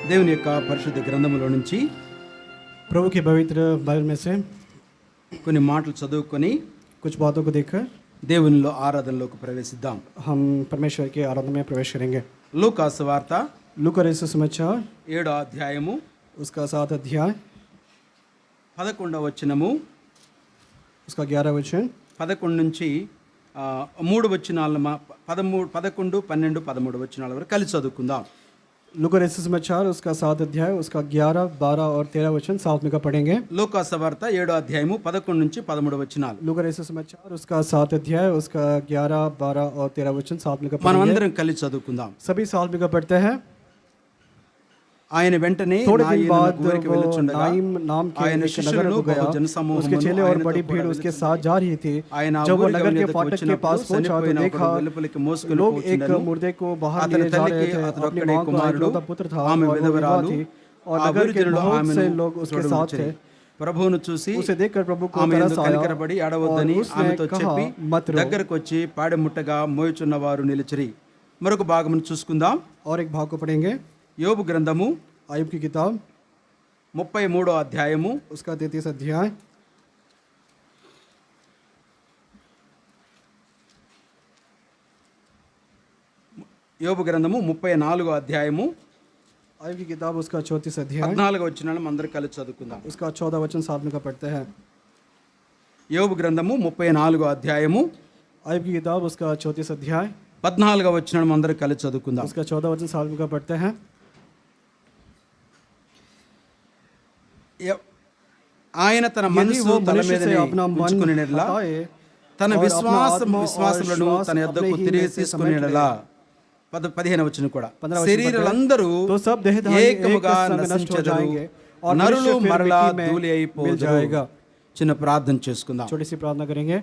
దేవుని యొక్క పరిశుద్ధ గ్రంథములో నుంచి प्रभु के पवित्र बाइबल में से కొన్ని మాటలు చదువుకొని कुछ बातों को देखकर దేవునిలో ఆరాధనలోకి ప్రవేశిద్దాం. हम परमेश्वर के आराधना में प्रवेश करेंगे। లూకా సువార్త लूका रचित समाचार 7వ అధ్యాయము उसका 7 अध्याय 11వ వచనము उसका 11 वचन 11 నుంచి 3 వచనాల 13 11 12 13 వచనాల వరకు కలిసి చదువుకుందాం. लूका रचित समाचार उसका 7 अध्याय उसका 11, 12 और 13 वचन साथ में का पढ़ेंगे। లూకా సువార్త 7వ అధ్యాయము 11 నుంచి 13 వచనాలు. लूका रचित समाचार उसका 7 अध्याय उसका 11, 12 और 13 वचन साथ में का మనం पढ़ेंगे। అందరం కలిసి చదువుకుందాం. सभी साथ में का पढ़ते हैं। ఆయన వెంటనే थोड़े दिन बाद ఊరికి वो వెళ్ళుచుండగా नाइम नाम के ఆయన एक नगर శిష్యులను को गया। బహు జనసమూహమును उसके चेले और ఆయనతో बड़ी भीड़ కూడా उसके साथ जा रही थी। ఆయన जब वो ఊరి नगर के గమనికకు फाटक के వచ్చినప్పుడు पास पहुंचा तो చనిపోయిన देखा ఒకడు వెలుపలికి మోసుకొని लोग एक పోచుండెను. मुर्दे को बाहर అతని ले जा रहे తల్లికి थे। అతడు अपनी ఒక్కడే मां का కుమారుడు, इकलौता पुत्र था ఆమె और वो विधवा విధవరాలు. थी और ఆ नगर ఊరి के జనులు बहुत ఆమెను से लोग उसके साथ थे। ప్రభువును చూసి उसे देखकर प्रभु को ఆమె तरस యందు आया కనికరపడి ఏడవద్దని और उसने ఆమెతో कहा చెప్పి मत रो। దగ్గరకు వచ్చి పాడె ముట్టగా మోయుచున్న వారు నిలిచిరి. మరొక భాగమును చూసుకుందాం. और एक भाग को पढ़ेंगे। యోబు గ్రంథము आयुब की किताब 33వ అధ్యాయము उसका 33 अध्याय యోబు గ్రంథము 34వ అధ్యాయము आयुब की किताब उसका 34 अध्याय 14వ వచనాన్ని అందరం కలిసి చదువుకుందాం. उसका 14 वचन साथ में का पढ़ते हैं। యోబు గ్రంథము 34వ అధ్యాయము आयुब की किताब उसका 34 अध्याय 14వ వచనాన్ని అందరం కలిసి చదువుకుందాం. उसका 14 वचन साथ में का पढ़ते हैं। ఆయన తన यदि మనసు वो తల मनुष्य మీద से अपना मन ఉంచుకునేలా हटाए తన और విశ్వాసములను अपना आत्मा और विश्वास యొద్దకు अपने ही తిరిగి में से తీసుకునేలా 15వ వచనం కూడా 15వ వచనం శరీరులందరూ तो सब देहधारी ఏకముగా एक संग नष्ट हो నశించెదరు, जाएंगे और నరులు मनुष्य फिर మరలా मिट्टी में ధూళి मिल అయిపోదురు. जाएगा। చిన్న ప్రార్థన చేసుకుందాం. छोटी सी प्रार्थना करेंगे।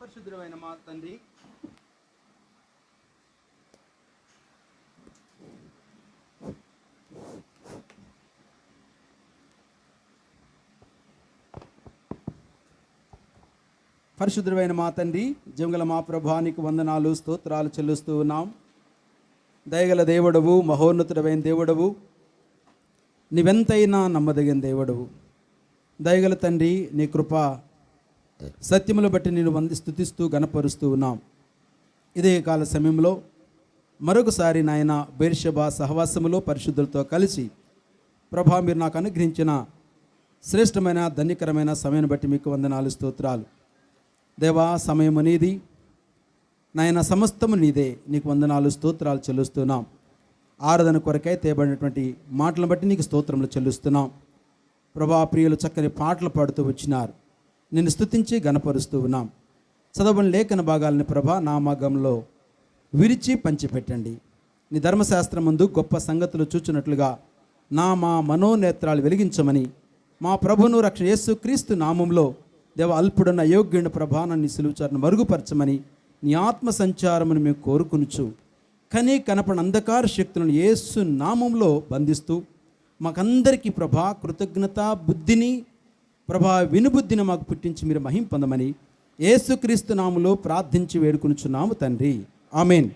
పరిశుద్ధమైన మా తండ్రి, పరిశుద్ధమైన మా తండ్రి, జీవగల మా ప్రభానికి వందనాలు స్తోత్రాలు చెల్లిస్తూ ఉన్నాం. దయగల దేవుడవు, మహోన్నతుడమైన దేవుడవు, నీవెంతైనా నమ్మదగిన దేవుడవు. దయగల తండ్రి, నీ కృప సత్యములు బట్టి నేను స్తుతిస్తూ గణపరుస్తూ ఉన్నాం. ఇదే కాల సమయంలో మరొకసారి నాయన బెర్షెబా సహవాసములో పరిశుద్ధులతో కలిసి ప్రభా మీరు నాకు అనుగ్రహించిన శ్రేష్టమైన ధన్యకరమైన సమయాన్ని బట్టి మీకు వందనాలు స్తోత్రాలు. దేవా, సమయము నీది నాయన, సమస్తము నీదే, నీకు వందనాలు స్తోత్రాలు చెల్లిస్తున్నాం. ఆరాధన కొరకై తేబడినటువంటి మాటలను బట్టి నీకు స్తోత్రములు చెల్లిస్తున్నాం. ప్రభా, ప్రియులు చక్కని పాటలు పాడుతూ వచ్చినారు, నిన్ను స్తుతించి గణపరుస్తూ ఉన్నాం. చదవని లేఖన భాగాలని ప్రభా నామగంలో విరిచి పంచిపెట్టండి. నీ ధర్మశాస్త్రం ముందు గొప్ప సంగతులు చూచున్నట్లుగా మా మనోనేత్రాలు వెలిగించమని మా ప్రభును రక్షణ యేసు క్రీస్తు నామంలో దేవ అల్పుడన్న అయోగ్యుని ప్రభానాన్ని సిలువచారను మరుగుపరచమని నీ ఆత్మ సంచారమును మేము కోరుకునుచు కనీ కనపడిన అంధకార శక్తులను యేసు నామంలో బంధిస్తూ మాకందరికీ ప్రభా కృతజ్ఞత బుద్ధిని ప్రభా వినుబుద్ధిని మాకు పుట్టించి మీరు మహిమ పొందమని యేసుక్రీస్తు నామములో ప్రార్థించి వేడుకొనుచున్నాము తండ్రి, ఆమేన్.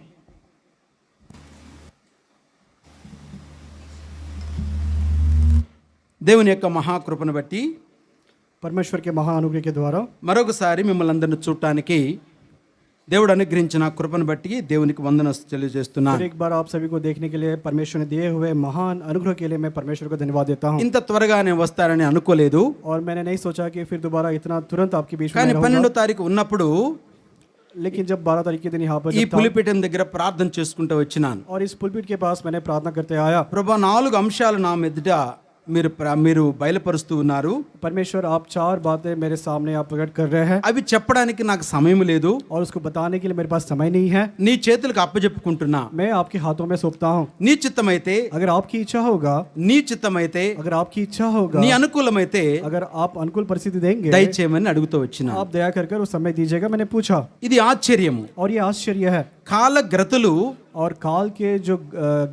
దేవుని యొక్క మహాకృపను బట్టి परमेश्वर के महाअनुग्रह के द्वारा మరొకసారి మిమ్మల్ని అందరిని చూడటానికి దేవుడు అనుగ్రహించిన కృపను బట్టి దేవునికి వందన తెలియజేస్తున్నాను. फिर एक बार आप सभी को देखने के लिए परमेश्वर ने दिए हुए महान अनुग्रह के लिए मैं परमेश्वर को धन्यवाद देता हूँ। ఇంత త్వరగా నేను వస్తానని అనుకోలేదు. और मैंने नहीं सोचा कि फिर दोबारा इतना तुरंत आपके बीच में కానీ मैं रहूंगा। 12వ తారీఖు ఉన్నప్పుడు लेकिन जब 12 तारीख के दिन यहाँ पर ఈ जब था పులిపీఠం దగ్గర ప్రార్థన చేసుకుంటూ వచ్చినాను. और इस पुलपिट के पास मैंने प्रार्थना करते आया। ప్రభా, 4 అంశాలు నా ఎదుట మీరు బయలుపరుస్తూ ఉన్నారు. परमेश्वर आप 4 बातें मेरे सामने आप प्रकट कर रहे हैं అవి చెప్పడానికి నాకు సమయం లేదు. और उसको बताने के लिए मेरे पास समय नहीं है। నీ చేతులకు అప్పచెప్పుకుంటున్నా. मैं आपके हाथों में सौंपता हूँ। నీ చిత్తమైతే, अगर आपकी इच्छा होगा, నీ చిత్తమైతే, अगर आपकी इच्छा होगा, నీ అనుకూలమైతే अगर आप अनुकूल परिस्थिति देंगे దయచేయమని అడుగుతూ వచ్చిన. आप दया कर उस समय दीजिएगा। मैंने पूछा ఇది ఆశ్చర్యము. और ये आश्चर्य है। కాలగ్రతులు और काल के जो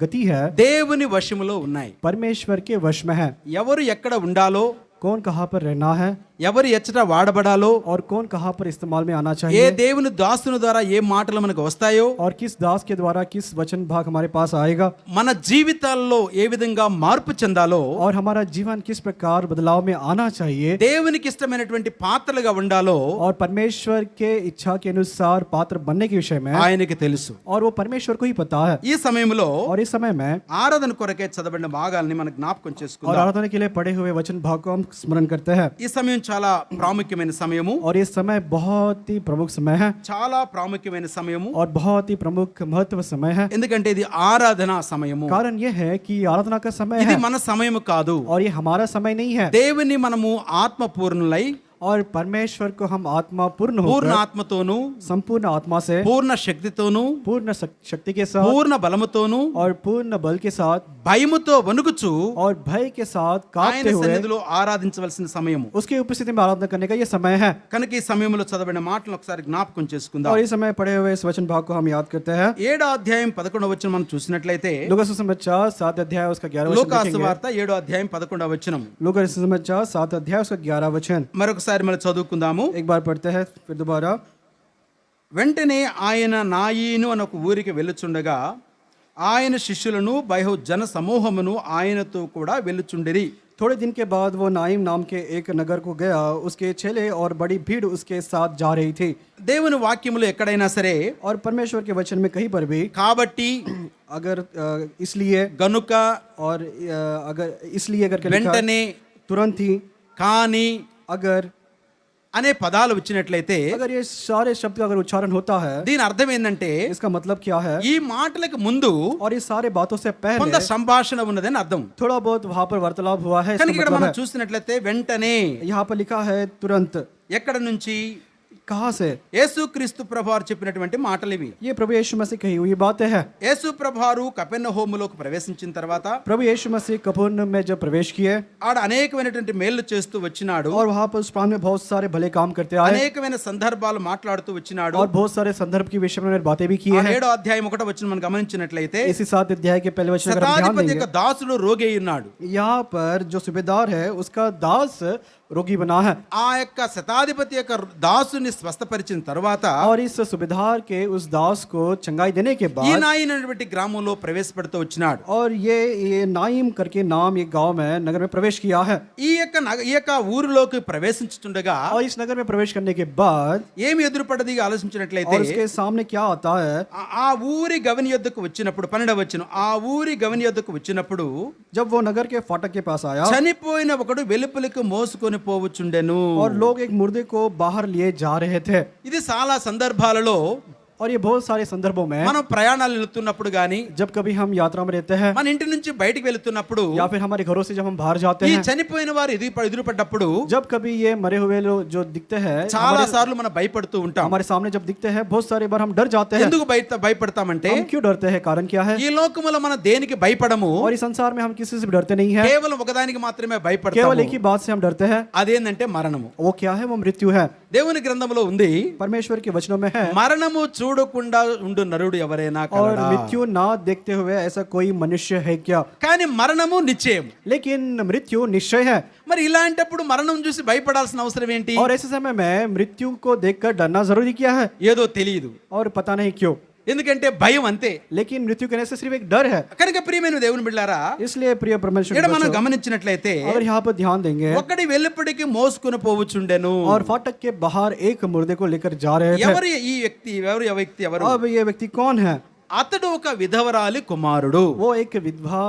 गति है దేవుని వశములో ఉన్నాయి. परमेश्वर के वश में है। ఎవరు ఎక్కడ ఉండాలో, कौन कहाँ पर रहना है, ఎవరి ఎచ్చట వాడబడాలో, और कौन कहाँ पर इस्तेमाल में आना ఏ चाहिए, దేవుని దాసుని ద్వారా ఏ మాటలు మనకు వస్తాయో, और किस दास के द्वारा किस वचन भाग हमारे पास आएगा, మన జీవితాల్లో ఏ విధంగా మార్పు చెందాలో, और हमारा जीवन किस प्रकार बदलाव में आना चाहिए, దేవునికి ఇష్టమైనటువంటి పాత్రలుగా ఉండాలో और परमेश्वर के इच्छा के अनुसार पात्र बनने के विषय में, ఆయనకి తెలుసు. और वो परमेश्वर को ही पता है. ఈ సమయంలో और इस समय में ఆరాధన కొరకే చదవబడిన భాగాల్ని మనం జ్ఞాపకం और చేసుకుందాం. आराधना के लिए पढ़े हुए वचन भाग को हम स्मरण करते हैं. ఈ సమయం చాలా ప్రాముఖ్యమైన సమయము, और ये समय बहुत ही प्रमुख समय है, చాలా ప్రాముఖ్యమైన సమయము. और बहुत ही प्रमुख महत्व समय है. ఎందుకంటే ఇది ఆరాధన సమయము. कारण ये है कि आराधना का समय ఇది है, మన సమయము కాదు. और ये हमारा समय नहीं है. దేవుని మనము ఆత్మపూర్ణులై, और परमेश्वर को हम आत्मा पूर्ण పూర్ణ होकर, ఆత్మతోను, संपूर्ण आत्मा से, పూర్ణ శక్తితోను, पूर्ण शक्ति के साथ, పూర్ణ బలముతోను, और पूर्ण बल के साथ, భయముతో వణుకుచు और भय के साथ ఆయన कांपते हुए సన్నిధిలో ఆరాధించవలసిన సమయము. उसकी उपस्थिति में आराधना करने का ये समय है. కనుక ఈ సమయంలో చదవబడిన మాటలు ఒకసారి జ్ఞాపకం చేసుకుందాం. और इस समय पढ़े हुए इस वचन भाग को हम याद करते हैं. 7వ అధ్యాయం 11వ వచనం మనం చూసినట్లయితే, लूका सुसमाचार 7 अध्याय उसका 11 वचन లూకాసు देखेंगे. వార్త 7వ అధ్యాయం 11వ వచనం लूका सुसमाचार 7 अध्याय उसका 11 वचन మరొకసారి మనం చదువుకుందాము. एक बार पढ़ते हैं फिर दोबारा. వెంటనే ఆయన నాయీను అని ఒక ఊరికి వెళ్ళుచుండగా ఆయన శిష్యులను బహు జన సమూహమును ఆయనతో కూడా వెళ్ళుచుండిరి. थोड़े दिन के बाद वो नाइम नाम के एक नगर को गया, उसके चेले और बड़ी भीड़ उसके साथ जा रही थी. దేవుని వాక్యములో ఎక్కడైనా సరే और परमेश्वर के वचन में कहीं पर भी కాబట్టి, अगर इसलिए గనుక, और अगर इसलिए अगर के लिखा, వెంటనే, तुरंत ही, కానీ अगर అనే పదాలు వచ్చినట్లయితే अगर ये सारे शब्द का अगर उच्चारण होता है, దీని అర్థం ఏంటంటే, इसका मतलब क्या है, ఈ మాటలకు ముందు और ये सारे बातों से కొంత पहले సంభాషణ ఉన్నదని అర్థం. थोड़ा बहुत वहां पर वार्तालाप हुआ है. इसका కనుక ఇక్కడ मतलब మనం है, చూసినట్లయితే వెంటనే यहाँ पर लिखा है तुरंत. ఎక్కడ నుంచి? कहाँ से? యేసుక్రీస్తు ప్రభువారు చెప్పినటువంటి మాటలు ఇవి. ये प्रभु यीशु मसीह कही हुई बातें हैं. యేసు ప్రభువారు కపెర్నహూములోకి ప్రవేశించిన తర్వాత प्रभु यीशु मसीह कफरनहूम में जब प्रवेश किए, ఆడ అనేకమైనటువంటి మేళ్లు చేస్తూ వచ్చినాడు, और वहां पर उस प्रांत में बहुत सारे भले काम करते आए, అనేకమైన సందర్భాలు మాట్లాడుతూ వచ్చినాడు. और बहुत सारे संदर्भ के विषय में उन्होंने बातें भी की हैं. 7వ అధ్యాయం 1వ వచనం మనం గమనించినట్లయితే, इसी 7 अध्याय के पहले वचन अगर हम ध्यान శతాధిపతి యొక్క देंगे, దాసుడు రోగి అయి ఉన్నాడు. यहाँ पर जो सूबेदार है उसका दास रोगी बना है. ఆ యొక్క శతాధిపతి యొక్క దాసుని స్వస్థపరిచిన తర్వాత और इस सूबेदार के उस दास को चंगाई देने के ఈ बाद, నాయనటువంటి గ్రామంలో ప్రవేశపెడుతూ వచ్చినాడు. और ये नाइम करके नाम एक गांव में नगर में प्रवेश किया है. ఈ యొక్క ఊరిలోకి ప్రవేశించుతుండగా और इस नगर में प्रवेश करने के बाद ఏమి ఎదురుపడ్డది ఆలోచించినట్లయితే, और उसके सामने क्या आता है, ఆ ఊరి గవని యొద్దకు వచ్చినప్పుడు, 12వ వచనం, ఆ ఊరి గవని యొద్దకు వచ్చినప్పుడు जब वो नगर के फाटक के पास आया, చనిపోయిన ఒకడు వెలుపలికి మోసుకొని పోవచ్చుండెను. और लोग एक मुर्दे को बाहर लिए जा रहे थे. ఇది చాలా సందర్భాలలో और ये बहुत सारे संदर्भों में, మనం ప్రయాణాలు వెళ్తున్నప్పుడు గాని, जब कभी हम यात्रा में रहते हैं, మన ఇంటి నుంచి బయటికి వెళ్తున్నప్పుడు, या फिर हमारे घरों से जब हम बाहर जाते ఈ हैं, చనిపోయిన వారు ఎదురుపడ్డప్పుడు जब कभी ये मरे हुए लोग जो दिखते हैं చాలా సార్లు మనం భయపడుతూ ఉంటాం. हमारे सामने जब दिखते हैं, बहुत सारे बार हम डर जाते हैं. ఎందుకు భయపడతామంటే, हम क्यों डरते हैं? कारण क्या है? ఈ లోకములో మనం దేనికి భయపడము, और इस संसार में हम किसी से भी डरते नहीं है, కేవలం ఒకదానికి మాత్రమే केवल భయపడతాము. एक ही बात से हम डरते हैं. అదేంటంటే మరణము. वो क्या है? वो मृत्यु है. దేవుని గ్రంథంలో ఉంది, परमेश्वर के वचनों में है, మరణము చూడకుండా ఉండు నరుడు ఎవరైనా और కలడా. मृत्यु ना देखते हुए ऐसा कोई मनुष्य है क्या? కానీ మరణము నిశ్చయం. लेकिन मृत्यु निश्चय है. మరి ఇలాంటప్పుడు మరణం చూసి భయపడాల్సిన అవసరం ఏంటి? और ऐसे समय में मृत्यु को देखकर डरना जरूरी क्या है? ఏదో తెలియదు, और पता नहीं क्यों, ఎందుకంటే భయం అంతే. लेकिन मृत्यु कहने से सिर्फ एक डर है. కనుక ప్రియమైన దేవుని బిడ్డలారా, इसलिए प्रिय परमेश्वर ఇక్కడ के మనం बच्चों, గమనించినట్లయితే, अगर यहाँ पर ध्यान देंगे, ఒకడి వెలుపడికి మోసుకొని పోవచ్చుండెను. और फाटक के बाहर एक मुर्दे को लेकर जा रहे थे. ఎవరు ఈ వ్యక్తి? ఎవరు? अब ये व्यक्ति कौन है? అతడు ఒక విధవరాలి కుమారుడు. वो एक विधवा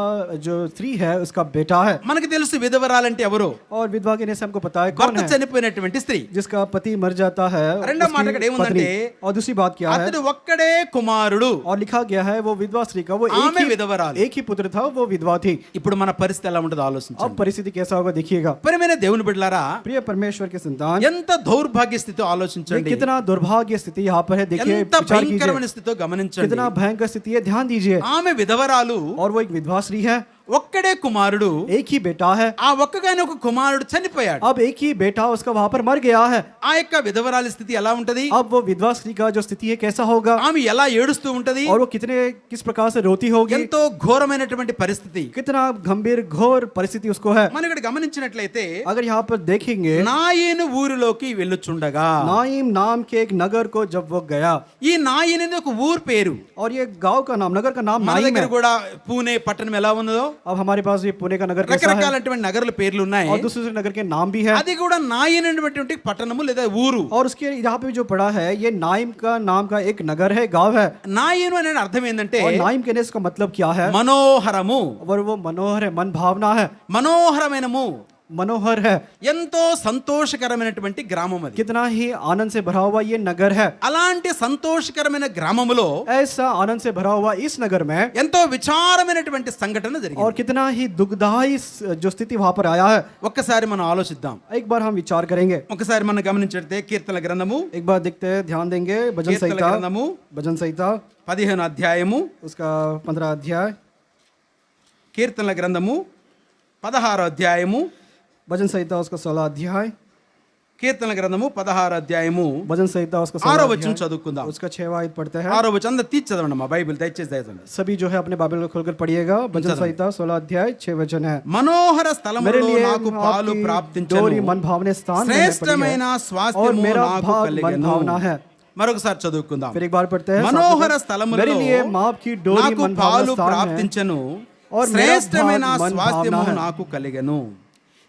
जो स्त्री है उसका बेटा है. మనకు తెలుసు విధవరాలంటే ఎవరు? और विधवा के से हमको पता है कौन భర్త है, చనిపోయినటువంటి స్త్రీ. जिसका पति मर जाता है, రెండో మాట उसकी ఇక్కడ ఏముందంటే, पत्नी. और दूसरी बात क्या है, అతడు ఒక్కడే కుమారుడు. और लिखा गया है वो विधवा स्त्री का वो ఆమె విధవరాలు. एक ही पुत्र था, वो विधवा थी. ఇప్పుడు మన పరిస్థితి ఎలా ఉంటుందో अब ఆలోచించండి. परिस्थिति कैसा होगा देखिएगा. ప్రియమైన దేవుని బిడ్డలారా, प्रिय परमेश्वर के संतान, ఎంత దౌర్భాగ్య స్థితితో ये ఆలోచించండి. कितना दुर्भाग्य स्थिति यहाँ पर है. देखिए, ఎంత विचार कीजिए, భయంకరమైన స్థితితో గమనించండి. कितना भयंकर स्थिति है, ध्यान दीजिए. ఆమె విధవరాలు, और वो एक विधवा स्त्री है. ఒక్కడే కుమారుడు, एक ही बेटा है। ఆ ఒక్కగానే ఒక కుమారుడు చనిపోయాడు. अब एक ही बेटा उसका वहां पर मर गया है। ఆ యొక్క విధవరాలి స్థితి ఎలా ఉంటది? अब वो विधवा स्त्री का जो स्थिति है कैसा होगा, ఆమె ఎలా ఏడుస్తూ ఉంటది? और वो किस प्रकार से रोती होगी, ఎంతో ఘోరమైనటువంటి పరిస్థితి. कितना गंभीर घोर परिस्थिति उसको है। మనం ఇక్కడ గమనించినట్లయితే अगर यहाँ पर देखेंगे, నాయను ఊరిలోకి వెళ్ళుచుండగా, नाइम नाम के एक नगर को जब वो गया, ఈ నాయన్ అనేది ఒక ఊరు పేరు. और ये गांव का नाम, नगर का नाम మన नाइम దగ్గర है। కూడా పూణే పట్టణం ఎలా ఉందో अब हमारे पास ये पुणे का नगर कैसा है, రకరకాలైనటువంటి నగరాల పేర్లు ఉన్నాయి. और दूसरे नगर के नाम भी है। అది కూడా నాయన్ అనేటువంటి పట్టణము లేదా ఊరు. और उसके यहाँ पे जो पड़ा है, ये नाइम का नाम का एक नगर है, गांव है। నాయను అనే అర్థం ఏంటంటే और नाइम कहने से का मतलब क्या है? మనోహరము. और वो मनोहर है, मन भावना है, మనోహరమైనము, मनोहर है। ఎంతో సంతోషకరమైనటువంటి గ్రామం అది. कितना ही आनंद से भरा हुआ ये नगर है। అలాంటి సంతోషకరమైన గ్రామములో ऐसा आनंद से भरा हुआ इस नगर में ఎంతో విచారమైనటువంటి సంఘటన జరిగింది. और कितना ही दुखदायी जो स्थिति वहां पर आया है। ఒక్కసారి మనం ఆలోచిద్దాం. एक बार हम विचार करेंगे, ఒకసారి మనం గమనించితే కీర్తనల గ్రంథము, एक बार देखते हैं, ध्यान देंगे। भजन కీర్తనల संहिता, గ్రంథము भजन संहिता 15 అధ్యాయము, उसका 15 अध्याय, కీర్తనల గ్రంథము 16 అధ్యాయము, भजन संहिता उसका 16 अध्याय, కీర్తనల గ్రంథము 16 అధ్యాయము भजन संहिता उसका 6వ 16 వచనం अध्याय, చదువుకుందాం. उसका 6वां आयत पढ़ते हैं। 6వ వచనం అందరూ తీసి చదవండి మా బైబిల్ దయచేసి చదవండి. सभी जो है अपने बाइबल को खोलकर पढ़िएगा। भजन संहिता 16 अध्याय 6 वचन है। మనోహర मेरे స్థలములో लिए నాకు పాలు आपकी ప్రాప్తించెను, डोरी मन भावने स्थान में है శ్రేష్టమైన पड़ी है, और స్వాస్థ్యము मेरा నాకు भाग मन కలిగెను. भावना है। మరొకసారి చదువుకుందాం. फिर एक बार पढ़ते हैं। మనోహర मेरे స్థలములో लिए माप की डोरी నాకు मन పాలు भावना स्थान है, ప్రాప్తించెను, और मेरा శ్రేష్టమైన भाग मन స్వాస్థ్యము भावना है। నాకు కలిగెను.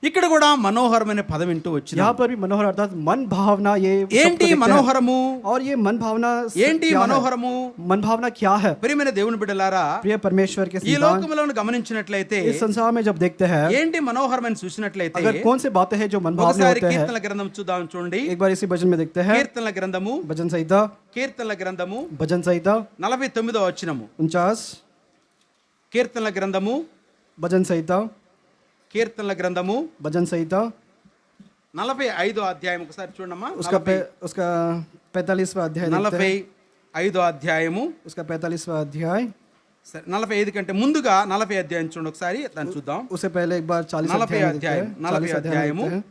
ఇక్కడ కూడా మనోహరమైన పదం వింటూ వచ్చిన यहाँ पर भी मनोहर अर्थात मन भावना, ये शब्द ఏంటి देखते हैं। మనోహరము? और ये मन भावना ఏంటి क्या है? మనోహరము? मन भावना क्या है? ప్రియమైన దేవుని బిడ్డలారా, प्रिय परमेश्वर के ఈ संतान, లోకములో గమనించినట్లయితే इस संसार में जब देखते हैं, ఏంటి మనోహరమని చూసినట్లయితే अगर कौन से बातें हैं जो मन भावने ఒకసారి होते हैं, కీర్తనల గ్రంథం చూద్దాం. చూడండి, एक बार इसी भजन में देखते हैं। కీర్తనల గ్రంథము, भजन संहिता, కీర్తనల గ్రంథము भजन संहिता 49వ వచనము, 49, కీర్తనల గ్రంథము, भजन संहिता, కీర్తనల గ్రంథము भजन संहिता 45వ అధ్యాయం ఒకసారి చూడమ్మా. उसका 45वां अध्याय देखते हैं। 45వ అధ్యాయము, उसका 45वां अध्याय, సరే 45 కంటే ముందుగా 40 అధ్యాయం చూడండి ఒకసారి, దాన్ని చూద్దాం. उससे पहले एक बार 40 40 अध्याय में देखते అధ్యాయం, हैं। 40 40 अध्याय में అధ్యాయము देखते हैं।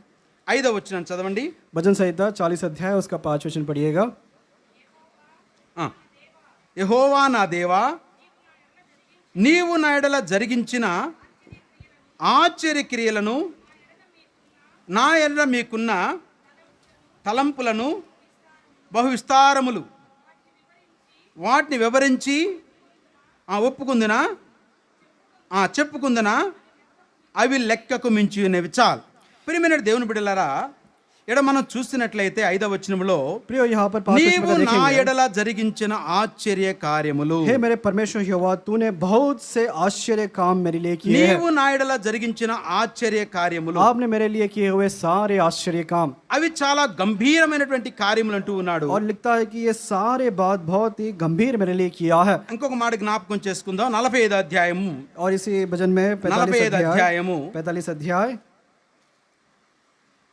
5వ వచనం చదవండి. भजन संहिता 40 अध्याय उसका 5 वचन पढ़िएगा। యెహోవా నా దేవా, నీవు నా ఎడల జరిగించిన ఆశ్చర్య క్రియలను, నా ఎడల మీకున్న తలంపులను బహు విస్తారములు, వాటిని వివరించి ఒప్పుకుందునా, చెప్పుకుందునా, అవి లెక్కకు మించి ఉన్నవి చాలు. ప్రియమైన దేవుని బిడ్డలారా, ఇక్కడ మనం చూసినట్లయితే 5వ వచనములో, प्रियो यहाँ पर 5 वचन నీవు में నా देखेंगे, ఎడల జరిగించిన ఆశ్చర్య కార్యములు, हे मेरे परमेश्वर यहोवा, तूने बहुत से आश्चर्य काम मेरे लिए किए हैं। నీవు నా ఎడల జరిగించిన ఆశ్చర్య కార్యములు, आपने मेरे लिए किए हुए सारे आश्चर्य काम, అవి చాలా గంభీరమైనటువంటి కార్యములు అంటూ ఉన్నాడు. और लिखता है कि ये सारे बात बहुत ही गंभीर मेरे लिए किया है। ఇంకొక మాట జ్ఞాపకం చేసుకుందాం. 45 అధ్యాయము, और इसी भजन में 45 అధ్యాయము 45 अध्याय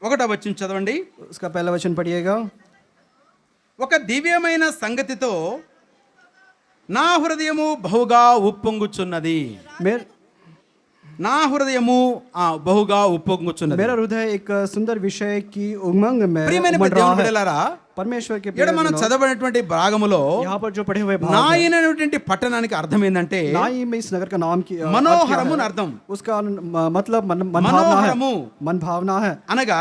1వ వచనం చదవండి. उसका पहला वचन पढ़िएगा। ఒక దివ్యమైన సంగతితో నా హృదయము బహుగా ఉప్పొంగుచున్నది. నా హృదయము బహుగా ఉప్పొంగుచున్నది. मेरा हृदय एक सुंदर विषय की उमंग में ప్రియమైన उमड़ रहा దేవుని है। బిడ్డలారా, परमेश्वर के ఇక్కడ మనం చదవనటువంటి భాగములో यहाँ पर जो पढ़े हुए भाग हैं, నాయన అనేటువంటి పట్టణానికి అర్థం ఏంటంటే नाइम इस नगर का नाम की మనోహరము అని అర్థం. उसका मतलब मन भावना है, మనోహరము मन भावना है। అనగా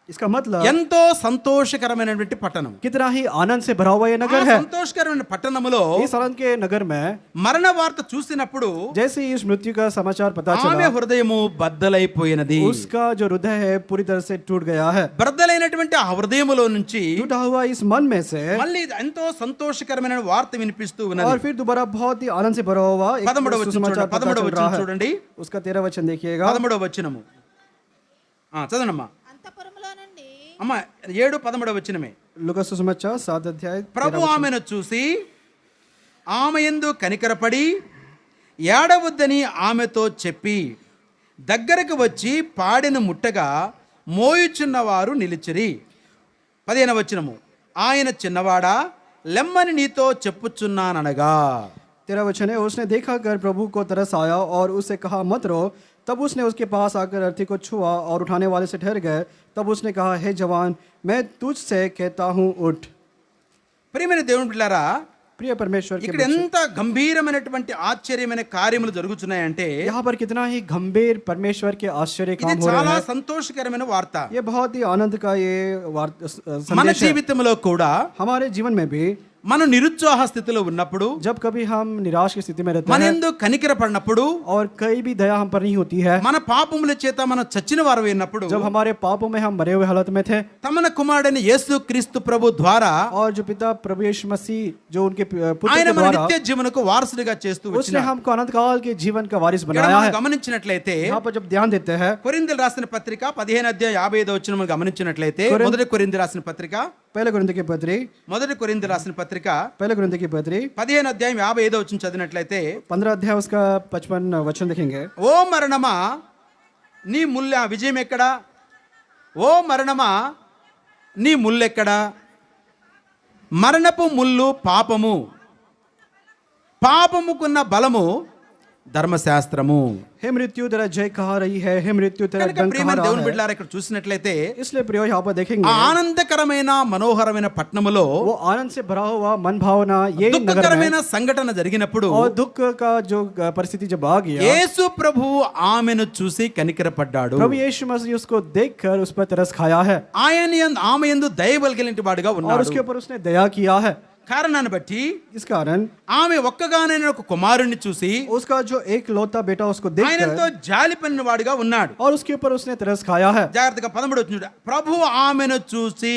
इसका मतलब ఎంతో సంతోషకరమైనటువంటి పట్టణం. कितना ही आनंद से भरा हुआ ये ఆ नगर है। సంతోషకరమైన పట్టణములో इस आनंद के नगर में మరణ వార్త చూసినప్పుడు जैसे ही इस मृत्यु का समाचार पता ఆమె चला, హృదయము బద్దలైపోయినది. उसका जो हृदय है पूरी तरह से टूट गया है। బద్దలైనటువంటి ఆ హృదయములో నుంచి टूटा हुआ इस मन में से మళ్ళీ ఎంతో సంతోషకరమైన వార్త వినిపిస్తూ ఉన్నది. और फिर दोबारा बहुत ही आनंद से भरा हुआ एक 13వ వచనం सुसमाचार చూడండి. पता 13వ चल వచనం रहा है। చూడండి. उसका 13 वचन देखिएगा। 13వ వచనము చదవండమ్మా. అంతఃపురములో నుండి అమ్మా 7, 13వ వచనమే. लूका सुसमाचार 7 अध्याय ప్రభు ఆమెను చూసి ఆమె యందు కనికరపడి ఏడవద్దని ఆమెతో చెప్పి దగ్గరకు వచ్చి పాడెను ముట్టగా మోయుచున్నవారు నిలిచిరి. 15వ వచనము, ఆయన చిన్నవాడా లెమ్మని నీతో చెప్పుచున్నాననగా. 13 वचन है, उसने देखा कर प्रभु को तरस आया और उससे कहा मत रो। तब उसने उसके पास आकर अर्थी को छुआ और उठाने वाले से ठहर गए। तब उसने कहा, हे जवान, मैं तुझसे कहता हूँ उठ। ప్రియమైన దేవుని బిడ్డలారా, प्रिय परमेश्वर के ఇక్కడ बच्चे, ఎంత గంభీరమైనటువంటి ఆశ్చర్యమైన కార్యములు జరుగుతున్నాయంటే यहाँ पर कितना ही गंभीर परमेश्वर के आश्चर्य ఇది काम हो रहे చాలా हैं। సంతోషకరమైన వార్త. ये बहुत ही आनंद का ये మన संदेश है। జీవితంలో కూడా हमारे जीवन में भी మనం నిరుత్సాహ స్థితిలో ఉన్నప్పుడు, जब कभी हम निराश की स्थिति में रहते మన हैं యందు కనికర పడినప్పుడు, और कई भी दया हम पर नहीं होती है, మన పాపముల చేత మనం చచ్చిన వారు అయినప్పుడు, जब हमारे पापों में हम मरे हुए हालत में थे తమన కుమారుడైన యేసు క్రీస్తు ప్రభు ద్వారా और जो पिता प्रभु यीशु मसीह जो उनके पुत्र ఆయన के మన द्वारा నిత్య జీవనకు వారసుడిగా చేస్తూ उसने వచ్చినాడు. हमको अनंत काल के जीवन का वारिस ఇక్కడ बनाया మనం है। గమనించినట్లయితే यहाँ पर जब ध्यान देते हैं, కొరింథీయులు రాసిన పత్రిక 15 మనం గమనించినట్లయితే, మొదటి కొరింథీయులు రాసిన పత్రిక पहले कोरिन्थियों की पत्री మొదటి కొరింథీయులు రాసిన పత్రిక 15 చదివినట్లయితే, 15 अध्याय उसका 55 वचन देखेंगे। ఓ మరణమా నీ విజయం ఎక్కడా? ఓ మరణమా నీ ముల్లెక్కడా? మరణపు ముల్లు పాపము, పాపముకున్న బలము ధర్మశాస్త్రము. हे मृत्यु तेरा जय कहा रही है, हे मृत्यु तेरा కనుక डंक कहा ప్రియమైన रहा దేవుని है। బిడ్డలారా, ఇక్కడ చూసినట్లయితే इसलिए प्रियो यहाँ पर ఆ देखेंगे ఆనందకరమైన మనోహరమైన పట్టణములో वो आनंद से भरा हुआ मन भावना ये नगर में దుఃఖకరమైన సంఘటన జరిగినప్పుడు और दुख का जो परिस्थिति जब आ गया, యేసు ప్రభు ఆమెను చూసి కనికరపడ్డాడు. प्रभु यीशु मसीह उसको देखकर उस पर तरस खाया है ఆమె యందు దయ కలిగిన వాడుగా और ఉన్నాడు. उसके ऊपर उसने दया किया है। కారణాన్ని బట్టి इस कारण ఆమె ఒక్కగానైన ఒక కుమారుణ్ణి చూసి उसका जो एक लौता बेटा उसको ఆయనతో देखकर జాలి పడిన వాడుగా ఉన్నాడు. और उसके ऊपर उसने तरस खाया है। జాగ్రత్తగా 13 వచ్చిన ప్రభు ఆమెను చూసి.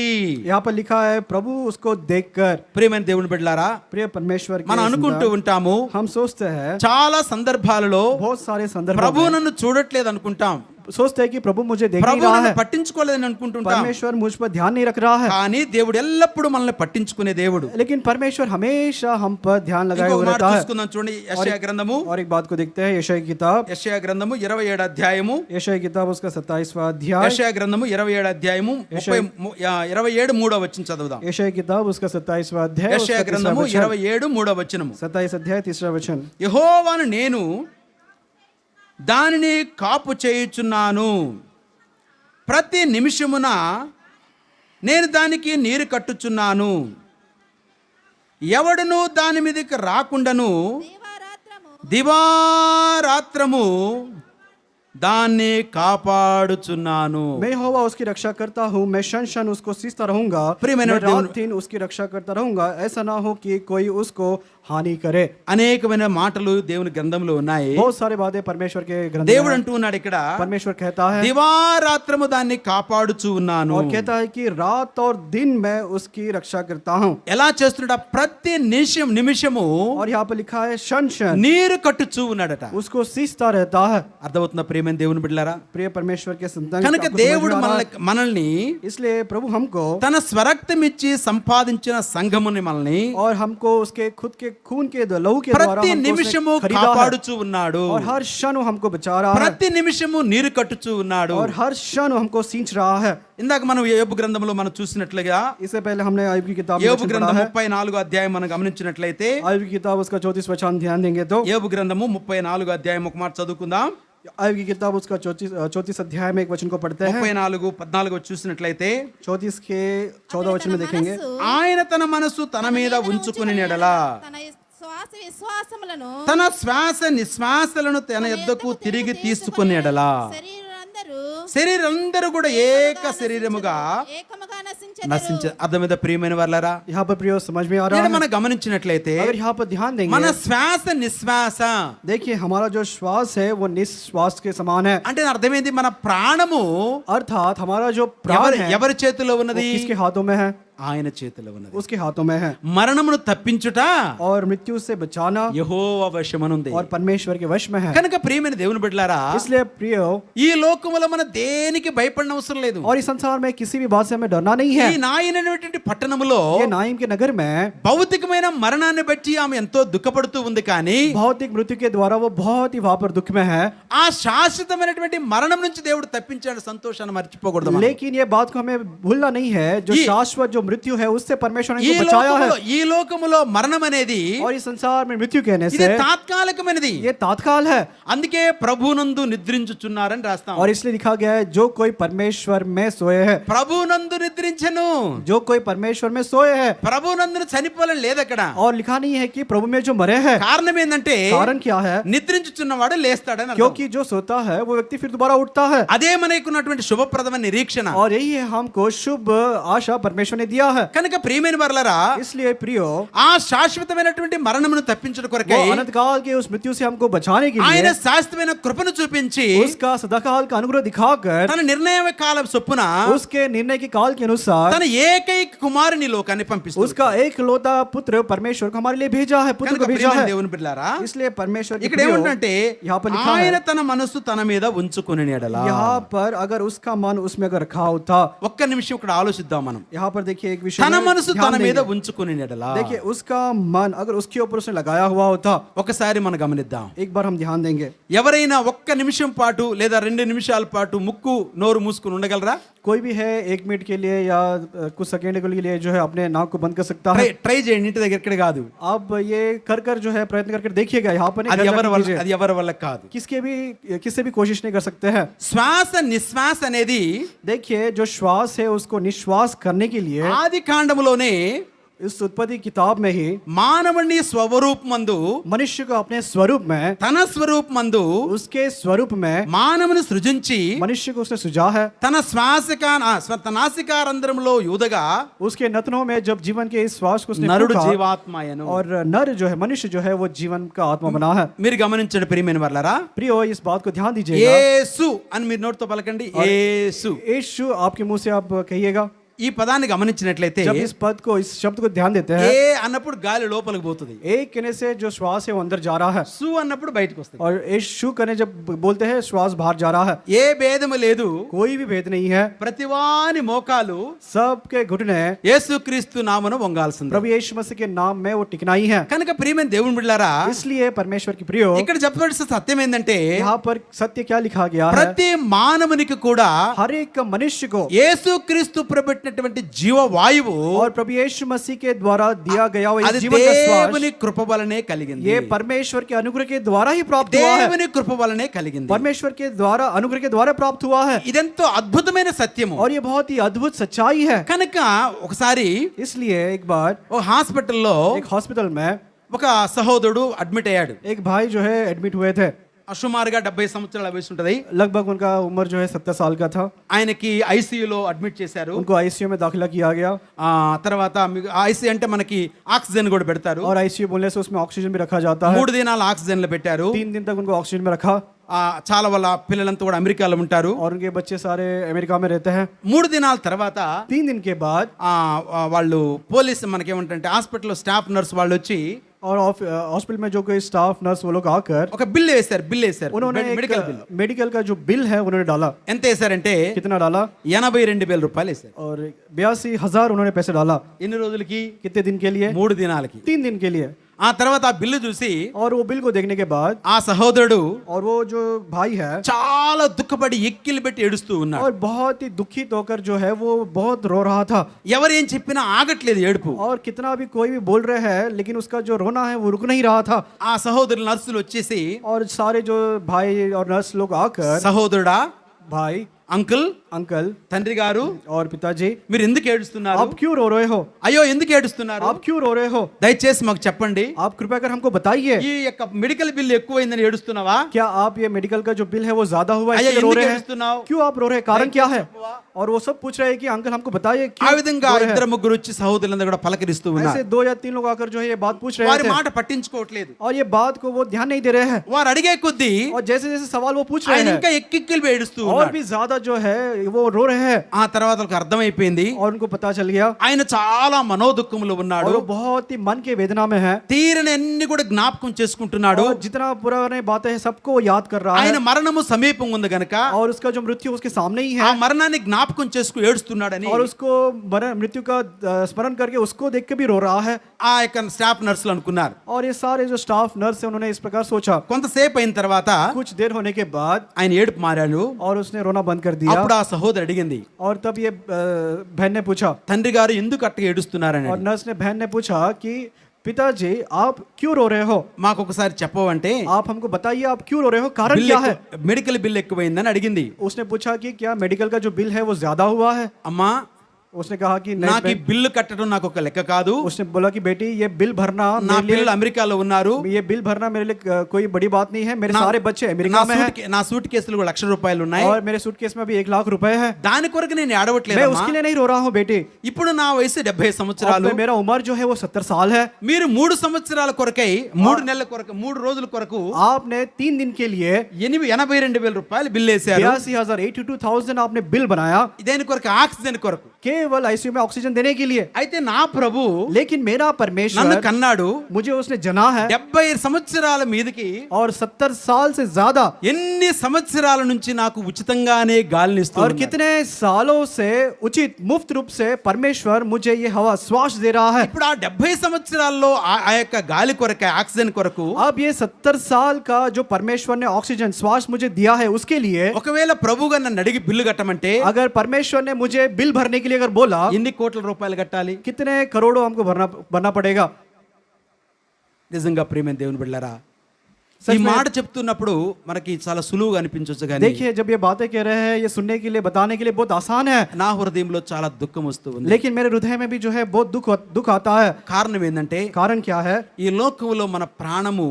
यहाँ पर लिखा है प्रभु उसको देखकर। ప్రియమైన దేవుని బిడ్డలారా, प्रिय परमेश्वर के మనం అనుకుంటూ संतान, ఉంటాము, हम सोचते हैं చాలా సందర్భాలలో बहुत सारे संदर्भ ప్రభు నన్ను చూడట్లేదు అనుకుంటాం, सोचते हैं कि प्रभु मुझे देख नहीं ప్రభు रहा నన్ను है, పట్టించుకోలేదని అనుకుంటుంటాం. परमेश्वर मुझ पर ध्यान नहीं रख रहा है। కానీ దేవుడు ఎల్లప్పుడూ మనల్ని పట్టించుకునే దేవుడు. लेकिन परमेश्वर हमेशा हम पर ध्यान लगाए ఇంకొక हुए మాట रहता है। చూసుకుందాం చూడండి, యెషయా గ్రంథము और एक बात को देखते हैं, यशायाह की किताब 27 అధ్యాయము, यशायाह की किताब उसका 27वां अध्याय, యెషయా గ్రంథము 27 అధ్యాయము 27 వచ్చిన చదువుదాం. यशायाह की किताब उसका 27वां अध्याय, యెషయా उसका గ్రంథము तीसरा वचन, 27 వచనము. 27 अध्याय 3 वचन। యెహోవాను నేను దానిని కాపు చేయుచున్నాను, ప్రతి నిమిషమున నేను దానికి నీరు కట్టుచున్నాను, ఎవడును దాని మీదకి రాకుండాను దివారాత్రము దాన్ని కాపాడుచున్నాను. मैं यहोवा उसकी रक्षा करता हूँ, मैं क्षण क्षण उसको सींचता रहूंगा, प्रिय मैं रात दिन उसकी रक्षा करता रहूंगा, ऐसा ना हो कि कोई उसको हानि करे। అనేకమైన మాటలు దేవుని గ్రంథంలో ఉన్నాయి. बहुत सारे बातें परमेश्वर के ग्रंथ దేవుడు में అంటూ ఉన్నాడు ఇక్కడ, परमेश्वर कहता है దివారాత్రము దాన్ని కాపాడుచు ఉన్నాను. और कहता है कि रात और दिन मैं उसकी रक्षा करता हूँ। ఎలా చేస్తున్నాడు? ప్రతి నిమిషము और यहाँ पर लिखा है क्षण क्षण నీరు కట్టుచూ ఉన్నాడట. उसको सींचता रहता है। అర్థమవుతున్న ప్రియమైన దేవుని బిడ్డలారా, प्रिय परमेश्वर के संतान, కనుక आपको समझ में దేవుడు आ रहा है? మనల్ని इसलिए प्रभु हमको తన స్వరక్తం ఇచ్చి సంపాదించిన సంఘముని మనల్ని और हमको उसके खुद के खून के लहू के द्वारा ప్రతి हमको నిమిషము उसने खरीदा है। కాపాడుచూ ఉన్నాడు. और हर क्षण वो हमको बचा रहा है ప్రతి నిమిషము నీరు కట్టుచూ ఉన్నాడు. और हर क्षण वो हमको सींच रहा है। ఇందాక మనం యోబు గ్రంథంలో మనం చూసినట్లుగా, इससे पहले हमने आयुब की किताब में యోబు वचन గ్రంథం पढ़ा है। 34 అధ్యాయం మనం గమనించినట్లయితే, आयुब की किताब उसका 34 वचन ध्यान देंगे तो యోబు గ్రంథము 34 అధ్యాయం ఒక మాట చదువుకుందాం. आयुब की किताब उसका 34 अध्याय में एक वचन को पढ़ते हैं। 34:14 చూసినట్లయితే, 34 के 14 वचन में देखेंगे, ఆయన తన మనసు తన మీద ఉంచుకుని నెడల తన శ్వాస విశ్వాసములను తన శ్వాస నిశ్వాసలను తన యొద్దకు తిరిగి తీసుకుని ఎడల శరీరందరూ కూడా ఏక శరీరముగా ఏకముగా నశించే. అర్థమైన ప్రియమైన వాళ్ళరా, यहाँ पर प्रियो समझ में आ रहा है। మనం గమనించినట్లయితే अगर यहाँ पर ध्यान మన देंगे, శ్వాస నిశ్వాస देखिए हमारा जो श्वास है वो निश्वास के समान है। అంటే అర్థమైంది, మన ప్రాణము अर्थात हमारा जो प्राण है ఎవరి చేతిలో वो ఉన్నది? किसके हाथों में है? ఆయన చేతిలో ఉన్నది. उसके हाथों में है। మరణమును తప్పించుట और मृत्यु से बचाना యెహోవా వశమనుంది. और परमेश्वर के वश में है। కనుక ప్రియమైన దేవుని బిడ్డలారా, इसलिए प्रियो ఈ లోకములో మన దేనికి భయపడిన అవసరం లేదు. और इस संसार में किसी भी बात से हमें डरना नहीं है। ఈ నాయనటువంటి పట్టణములో ये नाइम के नगर में భౌతికమైన మరణాన్ని బట్టి ఆమె ఎంతో దుఃఖపడుతూ ఉంది, కానీ भौतिक मृत्यु के द्वारा वो बहुत ही वहां पर दुख में है। ఆ శాశ్వతమైనటువంటి మరణం నుంచి దేవుడు తప్పించాడు. సంతోషాన్ని మర్చిపోకూడదు మనం. लेकिन ये बात को हमें भूलना नहीं है, जो ये- शाश्वत जो जो मृत्यु है उससे परमेश्वर ने ఈ इनको बचाया है లోకములో ఈ లోకములో మరణం అనేది और इस संसार में मृत्यु कहने ఇది से తాత్కాలికమైనది. ये तात्काल है అందుకే ప్రభునందు నిద్రించుచున్నారని రాస్తాం. और इसलिए लिखा गया है जो कोई परमेश्वर में सोए है ప్రభునందు నిద్రించను. जो कोई परमेश्वर में सोए है ప్రభునందు చనిపోవాలని లేదు అక్కడ. और लिखा नहीं है कि प्रभु में जो मरे हैं కారణం ఏంటంటే कारण क्या है నిద్రించుచున్నవాడు లేస్తాడని అర్థం. क्योंकि जो सोता है वो व्यक्ति फिर दोबारा उठता है అదే మనకున్నటువంటి శుభప్రదమైన నిరీక్షణ. और यही है हमको शुभ आशा परमेश्वर ने दिया है కనుక ప్రియమైన వారలారా, इसलिए प्रियो ఆ శాశ్వతమైనటువంటి మరణమును తప్పించడం కొరకై वो अनंत काल के उस मृत्यु से हमको बचाने के ఆయన लिए శాశ్వతమైన కృపను చూపించి उसका सदाकाल का अनुग्रह दिखाकर తన నిర్ణయ కాలం చొప్పున उसके निर्णय के काल के अनुसार తన ఏకైక కుమారుని లోకాన్ని పంపిస్తుంది. उसका एक लौता पुत्र परमेश्वर को हमारे लिए भेजा है पुत्र కనుక को भेजा ప్రియమైన है దేవుని బిడ్డలారా, इसलिए परमेश्वर के ఇక్కడ प्रियो, ఏమంటే यहाँ पर लिखा ఆయన है తన మనస్సు తన మీద ఉంచుకుని ఎడల. यहाँ पर अगर उसका मन उसमें अगर रखा होता ఒక్క నిమిషం ఇక్కడ ఆలోచిద్దాం మనం. यहाँ पर देखिए एक विषय తన में మనసు ध्यान తన మీద देंगे। ఉంచుకుని ఎడల. देखिए उसका मन अगर उसके ऊपर उसने लगाया हुआ होता ఒకసారి మనం గమనిద్దాం. एक बार हम ध्यान देंगे ఎవరైనా ఒక్క నిమిషం పాటు లేదా 2 నిమిషాల పాటు ముక్కు నోరు మూసుకుని ఉండగలరా? कोई भी है 1 मिनट के लिए या कुछ सेकंड के लिए जो है अपने नाक को बंद कर सकता है ట్రై చేయండి, ఇంటి దగ్గర ఇక్కడ కాదు. अब ये कर जो है प्रयत्न करके देखिएगा यहाँ पर नहीं, అది घर ఎవరి जाके వల్ల कीजिए। అది ఎవరి వల్ల కాదు. किससे भी कोशिश नहीं कर सकते हैं శ్వాస నిశ్వాస అనేది देखिए जो श्वास है उसको निश्वास करने के लिए ఆది కాండములోనే इस उत्पत्ति किताब में ही మానవుని స్వరూపమందు मनुष्य को अपने स्वरूप में తన స్వరూపమందు उसके स्वरूप में మానవుని సృజించి मनुष्य को उसने सुझा है తన నాసికారంధ్రములో యూదగా उसके नथनों में जब जीवन के इस श्वास को उसने నరుడు फूंका, జీవాత్మయను. और नर जो है मनुष्य जो है वो जीवन का आत्मा बना है మీరు గమనించండి ప్రియమైన వారలారా, प्रियो इस बात को ध्यान दीजिएगा యేసు అని మీరు నోటితో పలకండి. యేసు यीशु आपके मुंह से आप कहिएगा ఈ పదాన్ని గమనించినట్లయితే जब इस पद को इस शब्द को ध्यान देते हैं ఏ అన్నప్పుడు గాలి లోపలికి పోతుంది, एक कहने से जो श्वास है वो अंदर जा रहा है సు అన్నప్పుడు బయటకు వస్తుంది. और यीशु कहने जब बोलते हैं श्वास बाहर जा रहा है ఏ భేదము లేదు. कोई भी भेद नहीं है ప్రతివాని మోకాలు सबके घुटने యేసుక్రీస్తు నామమున వంగాల్సింది. प्रभु यीशु मसीह के नाम में वो टिकनाई है కనుక ప్రియమైన దేవుని బిడ్డలారా, इसलिए परमेश्वर की प्रियो ఇక్కడ చెప్పబడిన సత్యం ఏంటంటే यहाँ पर सत्य क्या लिखा गया है ప్రతి మానవునికి కూడా हर एक मनुष्य को యేసుక్రీస్తు ప్రబెట్టినటువంటి జీవ వాయువు और प्रभु यीशु मसीह के द्वारा दिया गया हुआ అది इस जीवन का श्वास దేవుని కృప వలనే కలిగింది. ये परमेश्वर के अनुग्रह के द्वारा ही प्राप्त हुआ है దేవుని కృప వలనే కలిగింది. परमेश्वर के द्वारा अनुग्रह के द्वारा प्राप्त हुआ है ఇదెంతో అద్భుతమైన సత్యము. और ये बहुत ही अद्भुत सच्चाई है కనుక ఒకసారి इसलिए एक बार ఓ హాస్పిటల్లో एक हॉस्पिटल में ఒక సహోదరుడు అడ్మిట్ అయ్యాడు. एक भाई जो है एडमिट हुए थे సుమారుగా 70 సంవత్సరాల వయసు ఉంటది. लगभग उनका उम्र जो है 70 साल का था ఆయనకి ఐసీయూలో అడ్మిట్ చేశారు. उनको आईसीयू में दाखिला किया गया తర్వాత ఐసీ అంటే మనకి ఆక్సిజన్ కూడా పెడతారు. और आईसीयू बोलने से उसमें ऑक्सीजन भी रखा जाता है 3 దినాలు ఆక్సిజన్లు పెట్టారు. 3 दिन तक उनको ऑक्सीजन में रखा చాలా వాళ్ళ పిల్లలంతా కూడా అమెరికాలో ఉంటారు. और उनके बच्चे सारे अमेरिका में रहते हैं 3 దినాల తర్వాత 3 दिन के बाद వాళ్ళు పోలీస్ మనకేమంటారంటే హాస్పిటల్లో స్టాఫ్ నర్స్ వాళ్ళు వచ్చి और हॉस्पिटल में जो कोई स्टाफ नर्स वो लोग आकर ఒక బిల్ వేశారు. उन्होंने మెడికల్ బిల్ मेडिकल का जो बिल है उन्होंने डाला ఎంత వేశారంటే कितना डाला 82,000 రూపాయలు వేశారు. और 82,000 उन्होंने पैसे डाला ఎన్ని రోజులకి? कितने दिन के लिए 3 దినాలకి. 3 दिन के लिए ఆ తర్వాత ఆ బిల్లు చూసి और वो बिल को देखने के बाद ఆ సహోదరుడు और वो जो भाई है చాలా దుఃఖపడి ఎక్కిలు పెట్టి ఏడుస్తూ ఉన్నాడు. और बहुत ही दुखित होकर जो है वो बहुत रो रहा था ఎవరు ఏం చెప్పినా ఆగట్లేదు ఏడుపు. और कितना भी कोई भी बोल रहे हैं लेकिन उसका जो रोना है वो रुक नहीं रहा था ఆ సహోదరులు నర్సులు వచ్చేసి और सारे जो भाई और नर्स लोग आकर సహోదరుడా, भाई అంకుల్, अंकल తండ్రి గారు, और पिताजी మీరు ఎందుకు ఏడుస్తున్నారు? आप क्यों रो रहे हो అయ్యో ఎందుకు ఏడుస్తున్నారు? आप क्यों रो रहे हो దయచేసి మాకు చెప్పండి. आप कृपया कर हमको बताइए ఈ యొక్క మెడికల్ బిల్ ఎక్కువైందని ఏడుస్తున్నావా? क्या आप ये मेडिकल का जो बिल है वो ज्यादा हुआ है అయ్యా इसलिए रो ఎందుకు रहे हैं ఏడుస్తున్నావు? क्यों आप रो रहे हैं कारण क्या है और वो सब पूछ रहे हैं कि अंकल हमको बताइए ఆ क्यों విధంగా रो रहे हैं? ఇద్దరు ముగ్గురు వచ్చి సహోదరులందరూ కూడా పలకరిస్తూ ऐसे ఉన్నారు. 2 या 3 लोग आकर जो है ये बात पूछ रहे వారి थे మాట పట్టించుకోవట్లేదు. और ये बात को वो ध्यान नहीं दे रहे हैं వారు అడిగే కొద్దీ और जैसे जैसे सवाल वो पूछ रहे ఆయన हैं ఇంకా ఎక్కిక్కిలు ఏడుస్తూ और ఉన్నాడు. भी ज्यादा जो है वो रो रहे हैं ఆ తర్వాత వాళ్ళకి అర్థమైపోయింది और उनको पता चल गया ఆయన చాలా మనోదుఖంలో ఉన్నాడు. और वो बहुत ही मन के वेदना में है తీరని అన్ని కూడా జ్ఞాపకం చేసుకుంటున్నాడు. और जितना पुराने बातें हैं सबको वो याद कर रहा ఆయన है మరణము సమీపం ఉంది గనక और उसका जो मृत्यु उसके सामने ही ఆ है మరణాన్ని జ్ఞాపకం జ్ఞాపకం చేసుకు ఏడుస్తున్నాడని और उसको मृत्यु का स्मरण करके उसको देख के भी रो रहा है। ఆ యొక్క స్టాఫ్ నర్సులు అనుకున్నారు. और ये सारे जो स्टाफ नर्स है उन्होंने इस प्रकार सोचा। కొంతసేపు అయిన తర్వాత कुछ देर होने के बाद ఆయన ఏడుపు మారాడు. और उसने रोना बंद कर दिया। అప్పుడు ఆ సహోదరు అడిగింది, और तब ये बहन ने पूछा, తండ్రి గారు ఎందుకు అట్టగా ఏడుస్తున్నారని. और नर्स ने बहन ने पूछा कि पिताजी आप क्यों रो रहे हो? మాకు ఒకసారి చెప్పవంటే आप हमको बताइए आप क्यों रो रहे हो, कारण क्या है? మెడికల్ బిల్ ఎక్కువైందని అడిగింది. उसने पूछा कि क्या मेडिकल का जो बिल है वो ज्यादा हुआ है? అమ్మా उसने कहा कि नहीं నాకు ఈ బిల్లు కట్టడం నాకు ఒక లెక్క కాదు. उसने बोला कि बेटी ये बिल भरना నా मेरे పిల్లలు అమెరికాలో ఉన్నారు. लिए ये बिल भरना मेरे लिए कोई बड़ी बात नहीं है। मेरे सारे बच्चे अमेरिका में हैं నా సూట్ కేసులు ₹1,00,000 ఉన్నాయి. और मेरे सूटकेस में भी 1,00,000 रुपए है। దాని కొరకు నేను ఏడవట్లేదు. मैं उसके लिए नहीं रो रहा हूँ बेटी। ఇప్పుడు నా వయసు 70 సంవత్సరాలు. मेरा उम्र जो है वो 70 साल है। మీరు 3 సంవత్సరాల కొరకై 3 నెలల కొరకు 3 రోజుల కొరకు आपने 3 दिन के लिए ₹82,000 బిల్ వేశారు. 82,000 आपने बिल बनाया దేని కొరకు? ఆక్సిజన్ కొరకు. केवल आईसीयू में ऑक्सीजन देने के लिए। అయితే నా ప్రభు लेकिन मेरा నన్ను परमेश्वर కన్నాడు. मुझे उसने जना है 70 సంవత్సరాల మీదకి और 70 साल से ज्यादा ఎన్ని సంవత్సరాల నుంచి నాకు ఉచితంగానే గాలిని और ఇస్తున్నాడు. कितने सालों से उचित मुफ्त रूप से परमेश्वर मुझे ये हवा श्वास दे रहा है। ఇప్పుడు ఆ 70 సంవత్సరాల్లో ఆ యొక్క గాలి కొరకు ఆక్సిజన్ కొరకు अब ये 70 साल का जो परमेश्वर ने ऑक्सीजन श्वास मुझे दिया है उसके लिए ఒకవేళ ప్రభుగా నన్ను అడిగి బిల్లు కట్టమంటే अगर परमेश्वर ने मुझे बिल भरने के लिए अगर बोला ఎన్ని కోట్ల రూపాయలు కట్టాలి? कितने करोड़ों हमको भरना पड़ेगा। నిజంగా ప్రియమైన దేవుని బిడ్డలారా, सच ఈ में- మాట చెప్తున్నప్పుడు మనకి చాలా సులువుగా అనిపించవచ్చు కానీ देखिए जब ये बातें कह रहे हैं ये सुनने के लिए बताने के लिए बहुत आसान है, నా హృదయంలో చాలా దుఃఖం వస్తూ ఉంది. लेकिन मेरे हृदय में भी जो है बहुत दुख आता है। కారణం ఏంటంటే कारण क्या है? ఈ లోకంలో మన ప్రాణము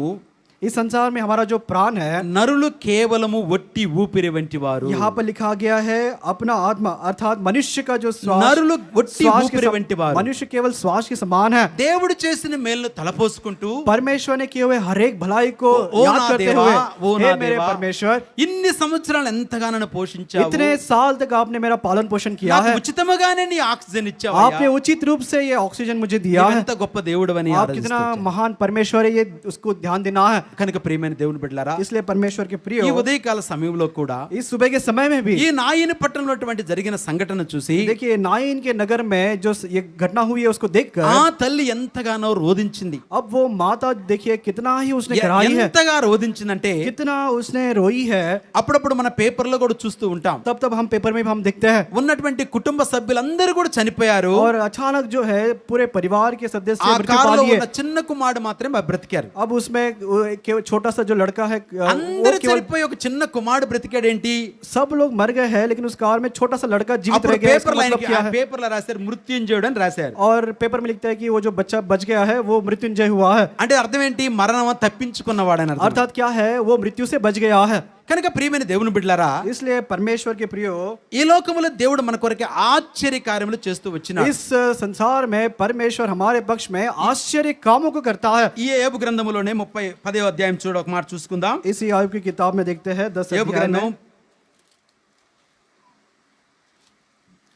इस संसार में हमारा जो प्राण है నరులు కేవలము ఒట్టి ఊపిరి వంటి వారు. यहाँ पर लिखा गया है अपना आत्मा अर्थात मनुष्य का जो श्वास నరులు ఒట్టి श्वास ఊపిరి వంటి వారు. मनुष्य केवल श्वास के समान है। దేవుడు చేసిన మేలును తలపోసుకుంటూ परमेश्वर ने किए हुए हर एक भलाई को ఓ याद నా करते దేవా, हुए ఓ हे నా मेरे దేవా, परमेश्वर ఇన్ని సంవత్సరాలు ఎంతగానో నన్ను పోషించావు. इतने साल तक आपने मेरा पालन पोषण किया నాకు है, ఉచితముగానే నీ ఆక్సిజన్ आपने ఇచ్చావు. उचित रूप से ये ऑक्सीजन मुझे दिया है। ఎంత గొప్ప దేవుడవని आप कितना महान परमेश्वर है ये उसको ध्यान देना है। కనుక ప్రియమైన దేవుని బిడ్డలారా, इसलिए परमेश्वर के प्रिय ఈ ఉదయకాల సమయంలో కూడా इस सुबह के समय में भी ఈ నాయని పట్టణంలో జరిగిన సంఘటన చూసి देखिए नाइन के नगर में जो ये घटना हुई है उसको देखकर ఆ తల్లి ఎంతగానో రోదించింది. अब वो माता देखिए कितना ही उसने कराई है, ఎంతగా రోదించిందంటే कितना उसने रोई है। అప్పుడప్పుడు మన పేపర్లో కూడా చూస్తూ ఉంటాం, तब हम पेपर में भी हम देखते हैं ఉన్నటువంటి కుటుంబ సభ్యులందరూ కూడా చనిపోయారు. और अचानक जो है पूरे परिवार के ఆ सदस्य मृत्यु पा కారులో लिए। ఉన్న చిన్న కుమారుడు మాత్రమే బ్రతికారు. अब उसमें छोटा सा जो लड़का है वो అందరూ केवल చనిపోయి ఒక చిన్న కుమారుడు బ్రతికాడేంటి? सब लोग मर गए हैं लेकिन उस कार में छोटा सा लड़का जीवित అప్పుడు रह गया। इसका పేపర్లో मतलब क्या है? పేపర్లో రాశారు మృత్యుంజయుడు అని రాశారు. और पेपर में लिखता है कि वो जो बच्चा बच गया है वो मृत्युंजय हुआ है, అంటే అర్థం ఏంటి? మరణం తప్పించుకున్నవాడని అర్థం. अर्थात क्या है वो मृत्यु से बच गया है। కనుక ప్రియమైన దేవుని బిడ్డలారా, इसलिए परमेश्वर के प्रियो ఈ లోకములో దేవుడు మన కొరకు ఆశ్చర్య కార్యములు చేస్తూ వచ్చినాడు. इस संसार में परमेश्वर हमारे पक्ष में आश्चर्य कामों को करता है। ఈ యోబు గ్రంథములోనే 10వ అధ్యాయం చూడ ఒక మాట చూసుకుందాం. इसी आयub की किताब में देखते हैं 10 యోబు अध्याय గ్రంథం में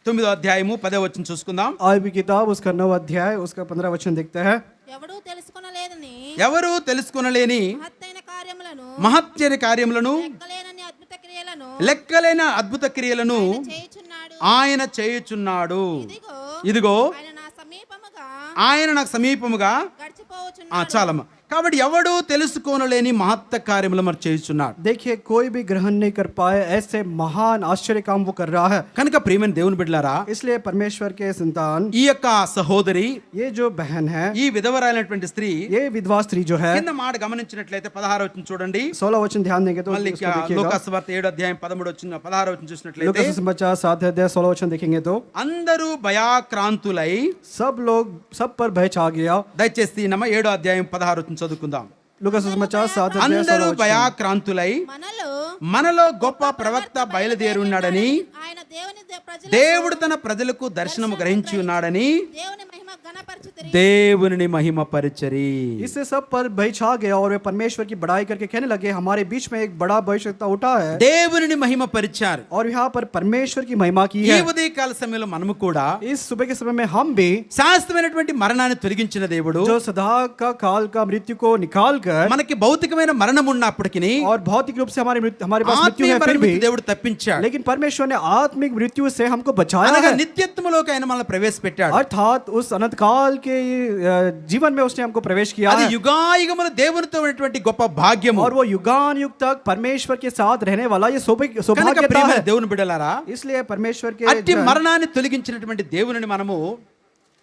9వ అధ్యాయము 10వ వచనం చూసుకుందాం. आयub की किताब उसका 9 अध्याय उसका 15 वचन देखते हैं। ఎవడూ తెలుసుకొనలేదని ఎవరు తెలుసుకొనలేని మహత్తైన కార్యములను మహత్యర కార్యములను లెక్కలేనన్ని అద్భుత క్రియలను లెక్కలేని అద్భుత క్రియలను చేయుచున్నాడు. ఆయన చేయుచున్నాడు. ఇదిగో ఇదిగో ఆయన నా సమీపముగా ఆయన నాకు సమీపముగా గడిచిపోవచున్నాడు. చాలమ్మ. కాబట్టి ఎవడు తెలుసుకోనలేని మహత్త కార్యములు మరి చేయుచున్నాడు. देखिए कोई भी ग्रहण नहीं कर पाए ऐसे महान आश्चर्य काम वो कर रहा है। కనుక ప్రియమైన దేవుని బిడ్డలారా, इसलिए परमेश्वर के संतान ఈ యొక్క సహోదరి, ये जो बहन है ఈ విధవరాలైనటువంటి స్త్రీ ये विधवा स्त्री जो है కింద మాట గమనించినట్లయితే 16వ వచనం చూడండి. 16 वचन ध्यान देंगे तो మళ్ళీ उसको देखिएगा। లూకాసు వార్త 7వ అధ్యాయం 16వ వచనం చూసినట్లయితే लूका सुसमाचार 7 अध्याय 16 वचन देखेंगे तो అందరూ భయాక్రాంతులై सब पर भय छा गया। దయచేసి 7వ అధ్యాయం 16వ వచనం చదువుకుందాం. लूका सुसमाचार 7 अध्याय అందరూ 16 वचन। భయాక్రాంతులై మనలో గొప్ప ప్రవక్త బయలుదేరి ఉన్నాడని, ఆయన దేవుని ప్రజలు దేవుడు తన ప్రజలకు దర్శనము గ్రహించి ఉన్నాడని దేవుని మహిమ ఘనపరచుతూ స్తుతింతురి దేవుని మహిమపరిచరి. इससे सब पर भय छा गया और वे परमेश्वर की बड़ाई करके कहने लगे हमारे बीच में एक बड़ा भविष्यवक्ता उठा है దేవుని మహిమపరిచారు. और यहाँ पर परमेश्वर की महिमा की ఈ है। ఉదయకాల సమయంలో మనము కూడా इस सुबह के समय में हम भी శాశ్వతమైనటువంటి మరణాన్ని తొలగించిన దేవుడు जो सदा का काल का मृत्यु को निकाल कर మనకి భౌతికమైన మరణం ఉన్నప్పటికీ और भौतिक रूप से हमारे पास मृत्यु ఆత్మీయ है फिर మరణం भी, నుంచి దేవుడు తప్పించాడు. लेकिन परमेश्वर ने आत्मिक मृत्यु से हमको बचाया అనగా है నిత్యత్వములోకి ఆయన మనల్ని ప్రవేశపెట్టాడు. अर्थात उस अनंत काल के जीवन में उसने हमको प्रवेश किया అది है యుగాయుగముల దేవునితో ఉన్నటువంటి గొప్ప భాగ్యము. और वो युगान युग तक परमेश्वर के साथ रहने वाला ये కనుక सौभाग्यता ప్రియమైన है। దేవుని బిడ్డలారా, इसलिए परमेश्वर के అట్టి మరణాన్ని తొలగించినటువంటి దేవునిని మనము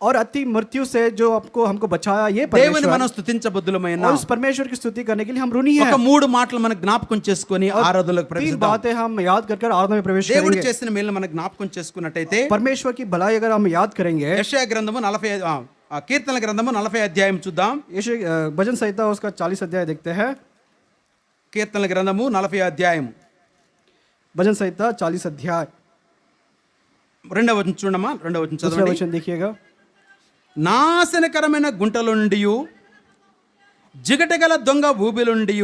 और अति मृत्यु से जो हमको बचाया ये దేవుని परमेश्वर మనం స్తుతించబద్దులమైన और उस परमेश्वर की स्तुति करने के लिए हम ऋणी हैं। ఒక మూడు మాటలు మనం జ్ఞాపకం చేసుకొని ఆరాధనలోకి तीन ప్రవేశిద్దాం. बातें हम याद कर आराधना में प्रवेश దేవుడు करेंगे। చేసిన మేలు మనం జ్ఞాపకం చేసుకున్నట్టయితే परमेश्वर की भलाई अगर हम याद करेंगे, యెషయా గ్రంథము 40 కీర్తనల గ్రంథము 40 అధ్యాయం చూద్దాం. भजन संहिता उसका 40 अध्याय देखते हैं। కీర్తనల గ్రంథము 40 అధ్యాయం भजन संहिता 40 अध्याय రెండవ వచనం చూడమ్మా. రెండవ వచనం दूसरा చదవండి. वचन देखिएगा। నాశనకరమైన గుంటల నుండి జిగటగల దొంగ ఊబిల నుండి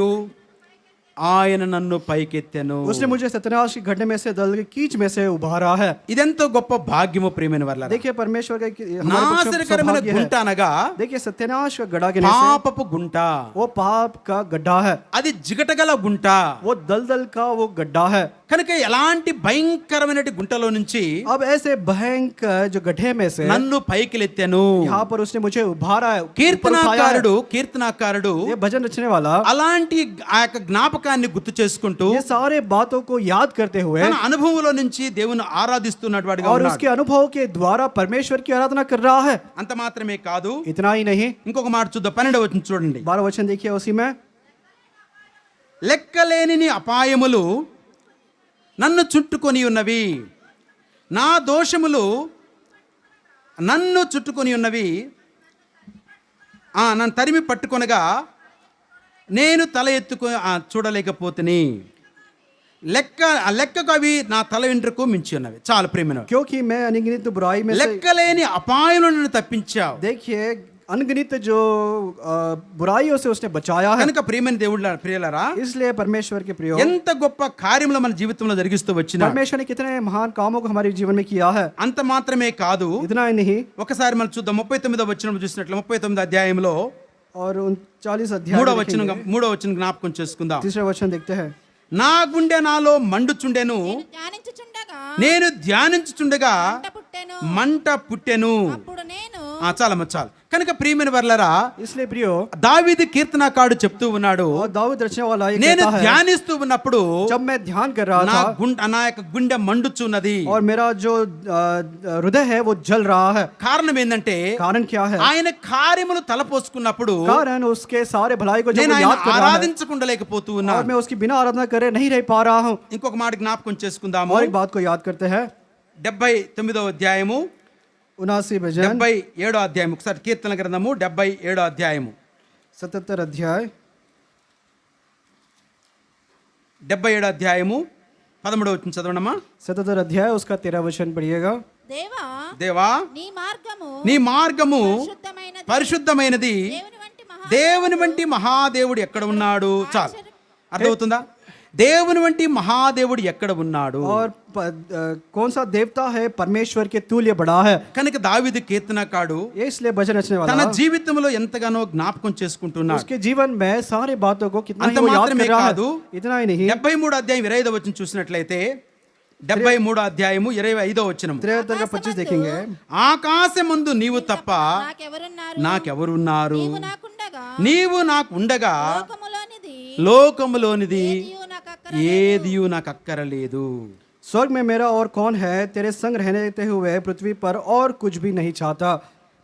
ఆయన నన్ను పైకెత్తెను. उसने मुझे सत्यानाश की गड्ढे में से दल के कीच में से उभारा है। ఇదెంతో గొప్ప భాగ్యము ప్రియమైన వారలారా. देखिए परमेश्वर का हमारे पक्ष में నాశనకరమైన सौभाग्य గుంట है। అనగా देखिए सत्यानाश का गड्ढा कहने से పాపపు గుంట, वो पाप का गड्ढा है, అది జిగటగల గుంట. वो दलदल का वो गड्ढा है। కనుక ఎలాంటి భయంకరమైన గుంటలో నుంచి अब ऐसे भयंकर जो गड्ढे में से నన్ను పైకి లెత్తెను. यहाँ पर उसने मुझे उभारा है, ऊपर उठाया है। కీర్తనాకారుడు ये भजन रचने वाला అలాంటి ఆ యొక్క జ్ఞాపకాన్ని గుర్తు చేసుకుంటూ ये सारे बातों को याद करते हुए తన అనుభవంలో నుంచి దేవుని ఆరాధిస్తున్నటువంటి వాడిగా और ఉన్నాడు. उसके अनुभव के द्वारा परमेश्वर की आराधना कर रहा है। అంత మాత్రమే కాదు, इतना ही नहीं, ఇంకొక మాట చూద్దాం. 12వ వచనం చూడండి. 12 वचन देखिए उसी में। లెక్కలేని అపాయములు నన్ను చుట్టుకొని ఉన్నవి, నా దోషములు నన్ను చుట్టుకొని ఉన్నవి, నన్ను తరిమి పట్టుకొనగా నేను తల చూడలేకపోతుని. లెక్కకు అవి నా తల వెంట్రుకు మించి ఉన్నవి. చాలా ప్రేమ. क्योंकि मैं अनगिनत बुराई में से లెక్కలేని అపాయంలో నన్ను తప్పించావు. देखिए अनगिनत जो बुराइयों से उसने बचाया है। కనుక ప్రియమైన దేవుళ్ళ ప్రియులారా, इसलिए परमेश्वर के प्रियो, ఎంత గొప్ప కార్యములు మన జీవితంలో జరిగిస్తూ వచ్చిన परमेश्वर ने कितने महान कामों को हमारे जीवन में किया है। అంత మాత్రమే కాదు, इतना ही नहीं, ఒకసారి మనం చూద్దాం. 39వ వచనం చూసినట్లు 39వ అధ్యాయంలో और 39 अध्याय 3వ में వచనం देखेंगे। 3వ వచనం జ్ఞాపకం చేసుకుందాం. तीसरा वचन देखते हैं। నా గుండె నాలో మండుచుండెను, ధ్యానించుచుండగా నేను ధ్యానించుచుండగా మంట పుట్టెను మంట పుట్టెను. అప్పుడు నేను చాలు. కనుక ప్రియమైన వర్లరా, इसलिए प्रियो, దావీదు కీర్తనాకారుడు చెప్తూ ఉన్నాడు, और दाऊद रचने वाला ये నేను कहता है, ధ్యానిస్తూ ఉన్నప్పుడు जब मैं ध्यान कर रहा నా था నా యొక్క గుండె మండుచున్నది. और मेरा जो हृदय है वो जल रहा है। కారణం ఏంటంటే कारण क्या है? ఆయన కార్యములు తలపోసుకున్నప్పుడు कारण उसके सारे भलाई को जब నేను वो ఆయన याद कर रहा है ఆరాధించకుండలేకపోతూ और ఉన్నాను. मैं उसकी बिना आराधना करे नहीं रह पा रहा हूँ। ఇంకొక మాట జ్ఞాపకం చేసుకుందాము. और एक बात को याद करते हैं। 79వ అధ్యాయము 79 भजन 77వ అధ్యాయం. ఒకసారి కీర్తన గ్రంథము 77వ అధ్యాయము 77 अध्याय 77వ అధ్యాయము 13వ వచనం చదవండమ్మా. 77 अध्याय उसका 13 वचन पढ़िएगा। దేవా దేవా, నీ మార్గము నీ మార్గము పరిశుద్ధమైనది, పరిశుద్ధమైనది, దేవుని వంటి మహాదేవుడు ఎక్కడ ఉన్నాడు. చాలు, అర్థమవుతుందా? దేవుని వంటి మహాదేవుడు ఎక్కడ ఉన్నాడు. और कौन सा देवता है परमेश्वर के तुल्य बड़ा है। కనుక దావీదు కీర్తనకారుడు ये इसलिए भजन रचने తన वाला జీవితంలో ఎంతగానో జ్ఞాపకం చేసుకుంటున్నాడు. उसके जीवन में सारे बातों को कितना अंत ही वो याद मात्र में कर रहा कादू, है। इतना ही नहीं, 73వ అధ్యాయం 25వ వచనం చూసినట్లయితే 73వ అధ్యాయము 25వ వచనం. 73 का 25 देखेंगे। ఆకాశమందు నీవు తప్ప నాకెవరున్నారు, నాకెవరున్నారు, నీవు నాకుండగా నీవు నాకు ఉండగా లోకములోనిది లోకములోనిది ఏదియు నాకు అక్కర ఏదియు నాకు అక్కరలేదు. स्वर्ग में मेरा और कौन है, तेरे संग रहते हुए पृथ्वी पर और कुछ भी नहीं चाहता।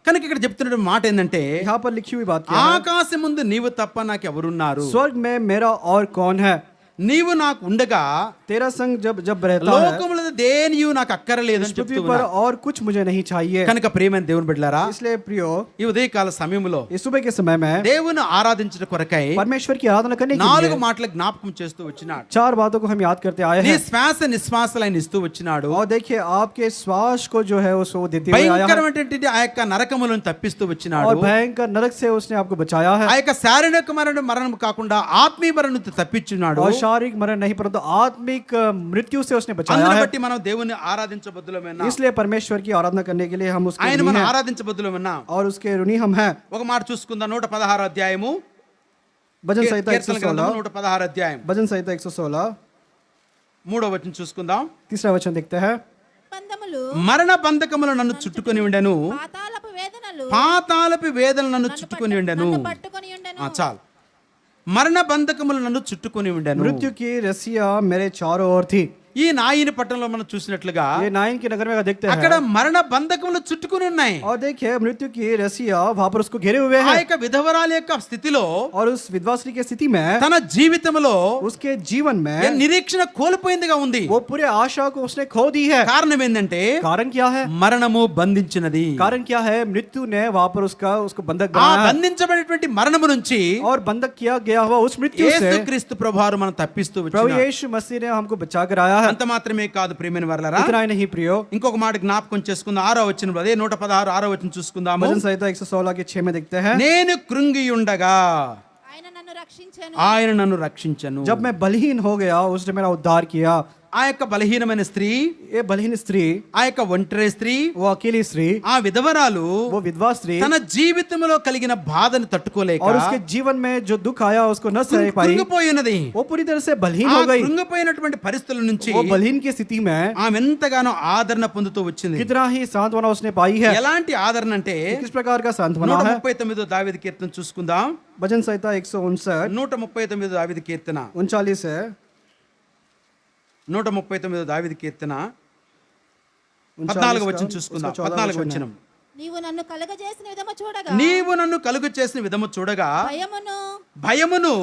కనుక ఇక్కడ చెప్తున్న మాట ఏంటంటే, यहाँ पर लिखी हुई बात क्या है? ఆకాశమందు నీవు తప్ప నాకెవరున్నారు. स्वर्ग में मेरा और कौन है, నీవు నాకు ఉండగా तेरा संग जब जब रहता है లోకములో దేనియు నాకు అక్కరలేదని చెప్తూ पृथ्वी पर और कुछ मुझे नहीं चाहिए। కనుక ప్రియమైన దేవుని బిడ్డలారా, इसलिए प्रियो, ఈ ఉదయకాల సమయంలో इस सुबह के समय में దేవుని ఆరాధించడం కొరకై परमेश्वर की आराधना करने के 4 लिए మాటలు జ్ఞాపకం చేస్తూ వచ్చినాడు. 4 बातों को हम याद करते आए నీ हैं। శ్వాస నిశ్వాసలు ఆయన ఇస్తూ వచ్చినాడు. और देखिए आपके श्वास को जो है उसको देते हुए आया है భయంకరమైనటువంటి ఆ యొక్క నరకములను తప్పిస్తూ వచ్చినాడు. और भयंकर नरक से उसने आपको बचाया है। ఆ యొక్క శారీరక మరణం కాకుండా ఆత్మీయ మరణం తప్పించున్నాడు. और शारीरिक मरण नहीं परंतु आत्मिक मृत्यु से उसने बचाया అందుని है। బట్టి మనం దేవుని ఆరాధించబద్దులమైనా, इसलिए परमेश्वर की आराधना करने के लिए हम उसके ఆయన ऋणी మనం हैं ఆరాధించబద్దులమైనా. और उसके ऋणी हम हैं। ఒక మాట చూసుకుందాం. 116 అధ్యాయము भजन संहिता కీర్తనల గ్రంథము 116 116 అధ్యాయం भजन संहिता 116 3వ వచనం చూసుకుందాం. 3रा वचन देखते हैं। బంధములు మరణ బంధకములు నన్ను చుట్టుకొని ఉండెను, పాతాళపు వేదనలు పాతాళపు వేదనలు నన్ను చుట్టుకొని ఉండెను. నన్ను పట్టుకొని ఉండెను. చాలు. మరణ బంధకములు నన్ను చుట్టుకొని ఉండెను. मृत्यु की रस्सियां मेरे चारों ओर थी। ఈ నాయిని పట్టణంలో మనం చూసినట్లుగా ये नाइन के नगर में देखते అక్కడ हैं మరణ బంధకములు చుట్టుకొని ఉన్నాయి. और देखिए मृत्यु की रस्सियां वहां पर उसको घेरे हुए ఆ हैं। యొక్క విధవరాల యొక్క స్థితిలో और उस विधवा स्त्री की स्थिति में తన జీవితంలో उसके जीवन में నిరీక్షణ కోల్పోయిందిగా ఉంది. वो पूरे आशा को उसने खो दी है। కారణం ఏంటంటే कारण क्या है? మరణము బంధించినది. कारण क्या है? मृत्यु ने वहां पर उसको बंधक ఆ बनाया है। బంధించబడినటువంటి మరణము నుంచి और बंधक किया गया हुआ उस मृत्यु से యేసుక్రీస్తు ప్రభువారు మనం తప్పిస్తూ प्रभु వచ్చాడు. यीशु मसीह ने हमको बचा कर आया है। అంత మాత్రమే కాదు ప్రియమైన వారలారా, इतना ही नहीं प्रियो। ఇంకొక మాట జ్ఞాపకం చేసుకుందాం. 6వ వచనంలో, అదే 116 6వ వచనం చూసుకుందాము. भजन संहिता 116 के 6 में देखते हैं। నేను కృంగి ఉండగా ఆయన నన్ను రక్షించెను. ఆయన నన్ను రక్షించను. जब मैं बलहीन हो गया उसने मेरा उद्धार किया। ఆ యొక్క బలహీనమైన స్త్రీ, ये बलहीन स्त्री, ఆ యొక్క ఒంటరి స్త్రీ, वो अकेली स्त्री, ఆ విధవరాలు वो विधवा स्त्री తన జీవితంలో కలిగిన బాధను తట్టుకోలేక और उसके जीवन में जो दुख आया उसको न सह पाई, కృంగిపోయి ఉన్నది. वो पूरी तरह से बलहीन ఆ हो गई। కృంగిపోయినటువంటి పరిస్థితుల నుంచి वो बलहीन की स्थिति में ఆమె ఎంతగానో ఆదరణ పొందుతూ వచ్చింది. कितना ही सांत्वना उसने पाई है। ఎలాంటి ఆదరణ అంటే किस प्रकार का सांत्वना है? 139 దావీదు కీర్తన చూసుకుందాం. भजन संहिता 159 139 దావీదు కీర్తన 39 है। 139 దావీదు కీర్తన 14వ వచనం చూసుకుందాం. 14వ వచనం. నీవు నన్ను కలగజేసిన విధము చూడగా నీవు నన్ను కలుగు చేసిన విధము చూడగా భయమును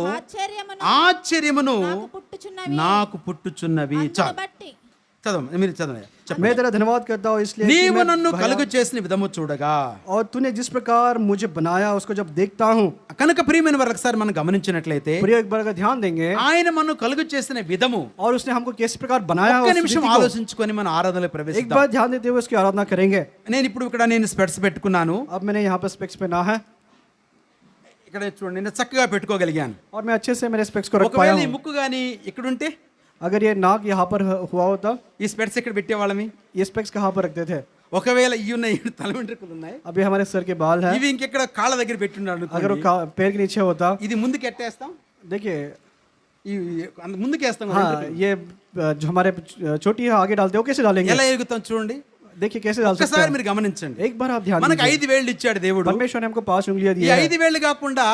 ఆశ్చర్యమును నాకు పుట్టుచున్నవి. చాలు, బట్టి చదవండి, మీరు చదవండి. मैं तेरा धन्यवाद करता हूँ इसलिए कि నీవు मैं నన్ను भया- కలుగు చేసిన విధము చూడగా. और तूने जिस प्रकार मुझे बनाया उसको जब देखता हूँ। కనుక ప్రియమైన వారు ఒకసారి మనం గమనించినట్లయితే प्रिय एक बार अगर ध्यान देंगे ఆయన మనం కలుగు చేసిన విధము और उसने हमको किस प्रकार बनाया ఒక్క उस నిమిషం स्थिति को, ఆలోచించుకొని మన ఆరాధనలో एक ప్రవేశిద్దాం. बार ध्यान देते हुए उसकी आराधना करेंगे। నేను ఇప్పుడు ఇక్కడ నేను స్పెట్స్ పెట్టుకున్నాను. अब मैंने यहाँ पर स्पेक्स पहना है ఇక్కడ చూడండి, నేను చక్కగా పెట్టుకోగలిగాను. और मैं अच्छे से मेरे स्पेक्स को रख पाया ఒకవేళ ఈ हूँ। ముక్కు గాని ఇక్కడ ఉంటే अगर ये नाक यहाँ पर हुआ होता, ఈ స్పెట్స్ ఇక్కడ పెట్టేవాళ్ళమి. ये स्पेक्स कहाँ पर रखते थे? ఒకవేళ ఇవి ఉన్నాయి, తల వెంట్రుకలు ఉన్నాయి, अभी हमारे सर के बाल हैं, ఇవి ఇంకెక్కడ కాళ్ళ దగ్గర పెట్టున్నాడు. अगर वो पैर के नीचे होता, ఇది ముందుకు ఎట్టేస్తాం, देखिए ముందుకేస్తాం. हाँ ये जो हमारे छोटी है आगे डालते हो कैसे डालेंगे? ఎలా ఎగుతాం చూడండి. देखिए कैसे डाल सकते ఒక్కసారి हैं? మీరు గమనించండి. एक बार आप ध्यान మనకు दीजिए। 5 వేళ్ళు ఇచ్చాడు దేవుడు. परमेश्वर ने हमको 5 उंगलियां ఈ दी है। 5 వేళ్ళు కాకుండా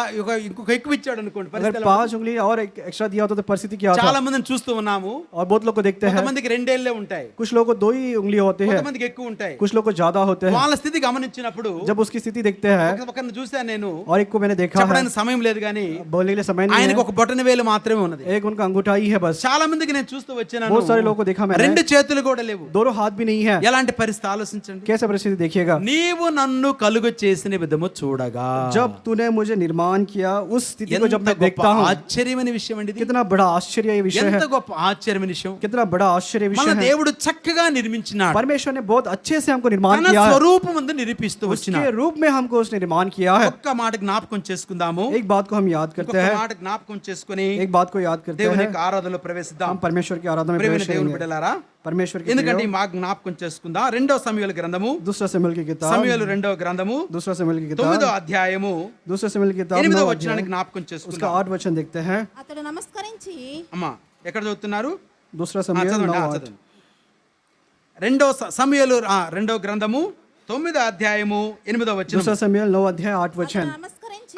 ఇంకొక ఎక్కువ ఇచ్చాడు అనుకోండి. अगर పరిస్థితి 5 उंगली और एक्स्ट्रा दिया होता तो परिस्थिति क्या చాలా होता? మందిని చూస్తూ ఉన్నాము. और बहुत लोग को देखते हैं, కొంతమందికి 2 ఏళ్లే ఉంటాయి, कुछ लोगों को 2 ही उंगली होते हैं, కొంతమందికి ఎక్కువ ఉంటాయి. कुछ लोग को ज्यादा होते हैं। వాళ్ళ స్థితి గమనించినప్పుడు जब उसकी स्थिति देखते हैं, ఒకరిని చూశాను నేను. और एक को मैंने देखा है, చెప్పడానికి సమయం లేదు కానీ बोलने के लिए समय नहीं ఆయనకు है, ఒక బొటన వేలు మాత్రమే ఉన్నది. एक उनका अंगूठा ही है बस। చాలా మందికి నేను చూస్తూ వచ్చాను, बहुत सारे लोगों को देखा मैंने, 2 చేతులు కూడా లేవు. दोनों हाथ भी नहीं है। ఎలాంటి పరిస్థితి ఆలోచించండి. कैसा परिस्थिति देखिएगा? నీవు నన్ను కలుగు చేసిన విధము చూడగా. जब तूने मुझे निर्माण किया उस स्थिति को जब ఎంత मैं గొప్ప देखता हूँ, ఆశ్చర్యమైన విషయం అండి ఇది. कितना बड़ा आश्चर्य ये विषय है, ఎంత గొప్ప ఆశ్చర్యమైన విషయం. कितना बड़ा आश्चर्य మన विषय है। దేవుడు చక్కగా నిర్మించినాడు. परमेश्वर ने बहुत अच्छे से हमको निर्माण తన किया है, స్వరూపమందు నిరూపిస్తూ उसके వచ్చినాడు. रूप में हमको उसने निर्माण किया है। ఒక్క మాట జ్ఞాపకం చేసుకుందాము. एक बात को हम याद करते ఇంకొక हैं, మాట జ్ఞాపకం చేసుకుని एक बात को याद करते దేవుని हैं, యొక్క ఆరాధనలో ప్రవేశిద్దాం. हम परमेश्वर की आराधना में ప్రియమైన प्रवेश దేవుని करेंगे। బిడ్డలారా, परमेश्वर की ఎందుకంటే ఈ మా జ్ఞాపకం చేసుకుందాం. 2వ సమూయేలు గ్రంథము, दूसरा शमूएल की किताब, సమూయేలు 2వ గ్రంథము दूसरा शमूएल की 9వ किताब, అధ్యాయము दूसरा शमूएल की किताब 8వ 9 వచనాన్ని अध्याय, జ్ఞాపకం उसका చేసుకుందాం. 8 वचन देखते हैं। అతడు నమస్కరించి అమ్మా ఎక్కడ చదువుతున్నారు? दूसरा शमूएल 9 8 చదవండి. 2వ సమూయేలు 2వ గ్రంథము 9వ అధ్యాయము 8వ వచనం. दूसरा शमूएल 9 अध्याय 8 वचन।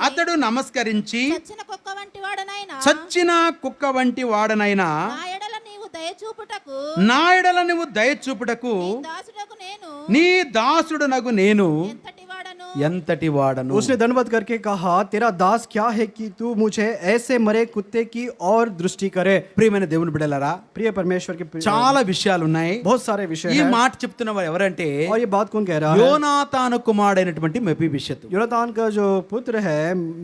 అతడు నమస్కరించి చచ్చిన కుక్క వంటి వాడనైనా చచ్చిన కుక్క వంటి వాడనైనా నా ఎడల నీవు దయచూపుటకు నా ఎడల నువ్వు దయ చూపుటకు దాసుడకు నేను నీ దాసుడనగు నేను ఎంతటి వాడను ఎంతటి వాడను. उसने दंडवत करके कहा, तेरा दास क्या है कि तू मुझे ऐसे मरे कुत्ते की और दृष्टि करे। ప్రియమైన దేవుని బిడ్డలారా, प्रिय परमेश्वर के చాలా విషయాలు ఉన్నాయి. बहुत सारे विषय ఈ हैं। మాట చెప్తున్న వారు ఎవరంటే और ये बात कौन कह रहा है? యోనాతాను కుమారుడైనటువంటి మెఫీబోషెతు. योनातान का जो पुत्र है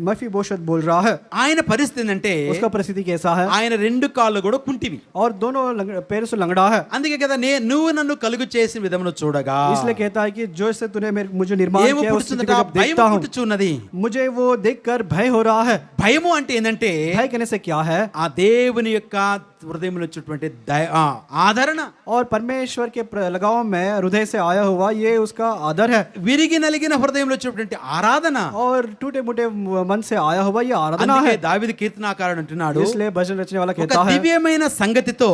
मफीबोशत बोल रहा है। ఆయన పరిస్థితి ఏంటంటే उसका परिस्थिति कैसा है? ఆయన రెండు కాళ్ళు కూడా కుంటివి. और दोनों पैर से लंगड़ा है। అందుకే కదా నువ్వు నన్ను కలుగు చేసిన విధమును చూడగా इसलिए कहता है कि जो से तूने मुझे निर्माण ఏమో किया, उस स्थिति పుట్టుచున్నట, को जब భయము देखता हूँ, పుట్టుచున్నది. मुझे वो देखकर भय हो रहा है। భయము అంటే ఏంటంటే भय कहने से क्या है? ఆ దేవుని యొక్క హృదయంలో వచ్చేటువంటి ఆదరణ, और परमेश्वर के लगाव में हृदय से आया हुआ ये उसका आदर है। విరిగి నలిగిన హృదయంలో వచ్చేటువంటి ఆరాధన. और टूटे मुटे मन से आया हुआ ये आराधना అందుకే है। దావీదు కీర్తనాకారుడు అంటున్నాడు, इसलिए भजन रचने वाला ఒక कहता है, దివ్యమైన సంగతితో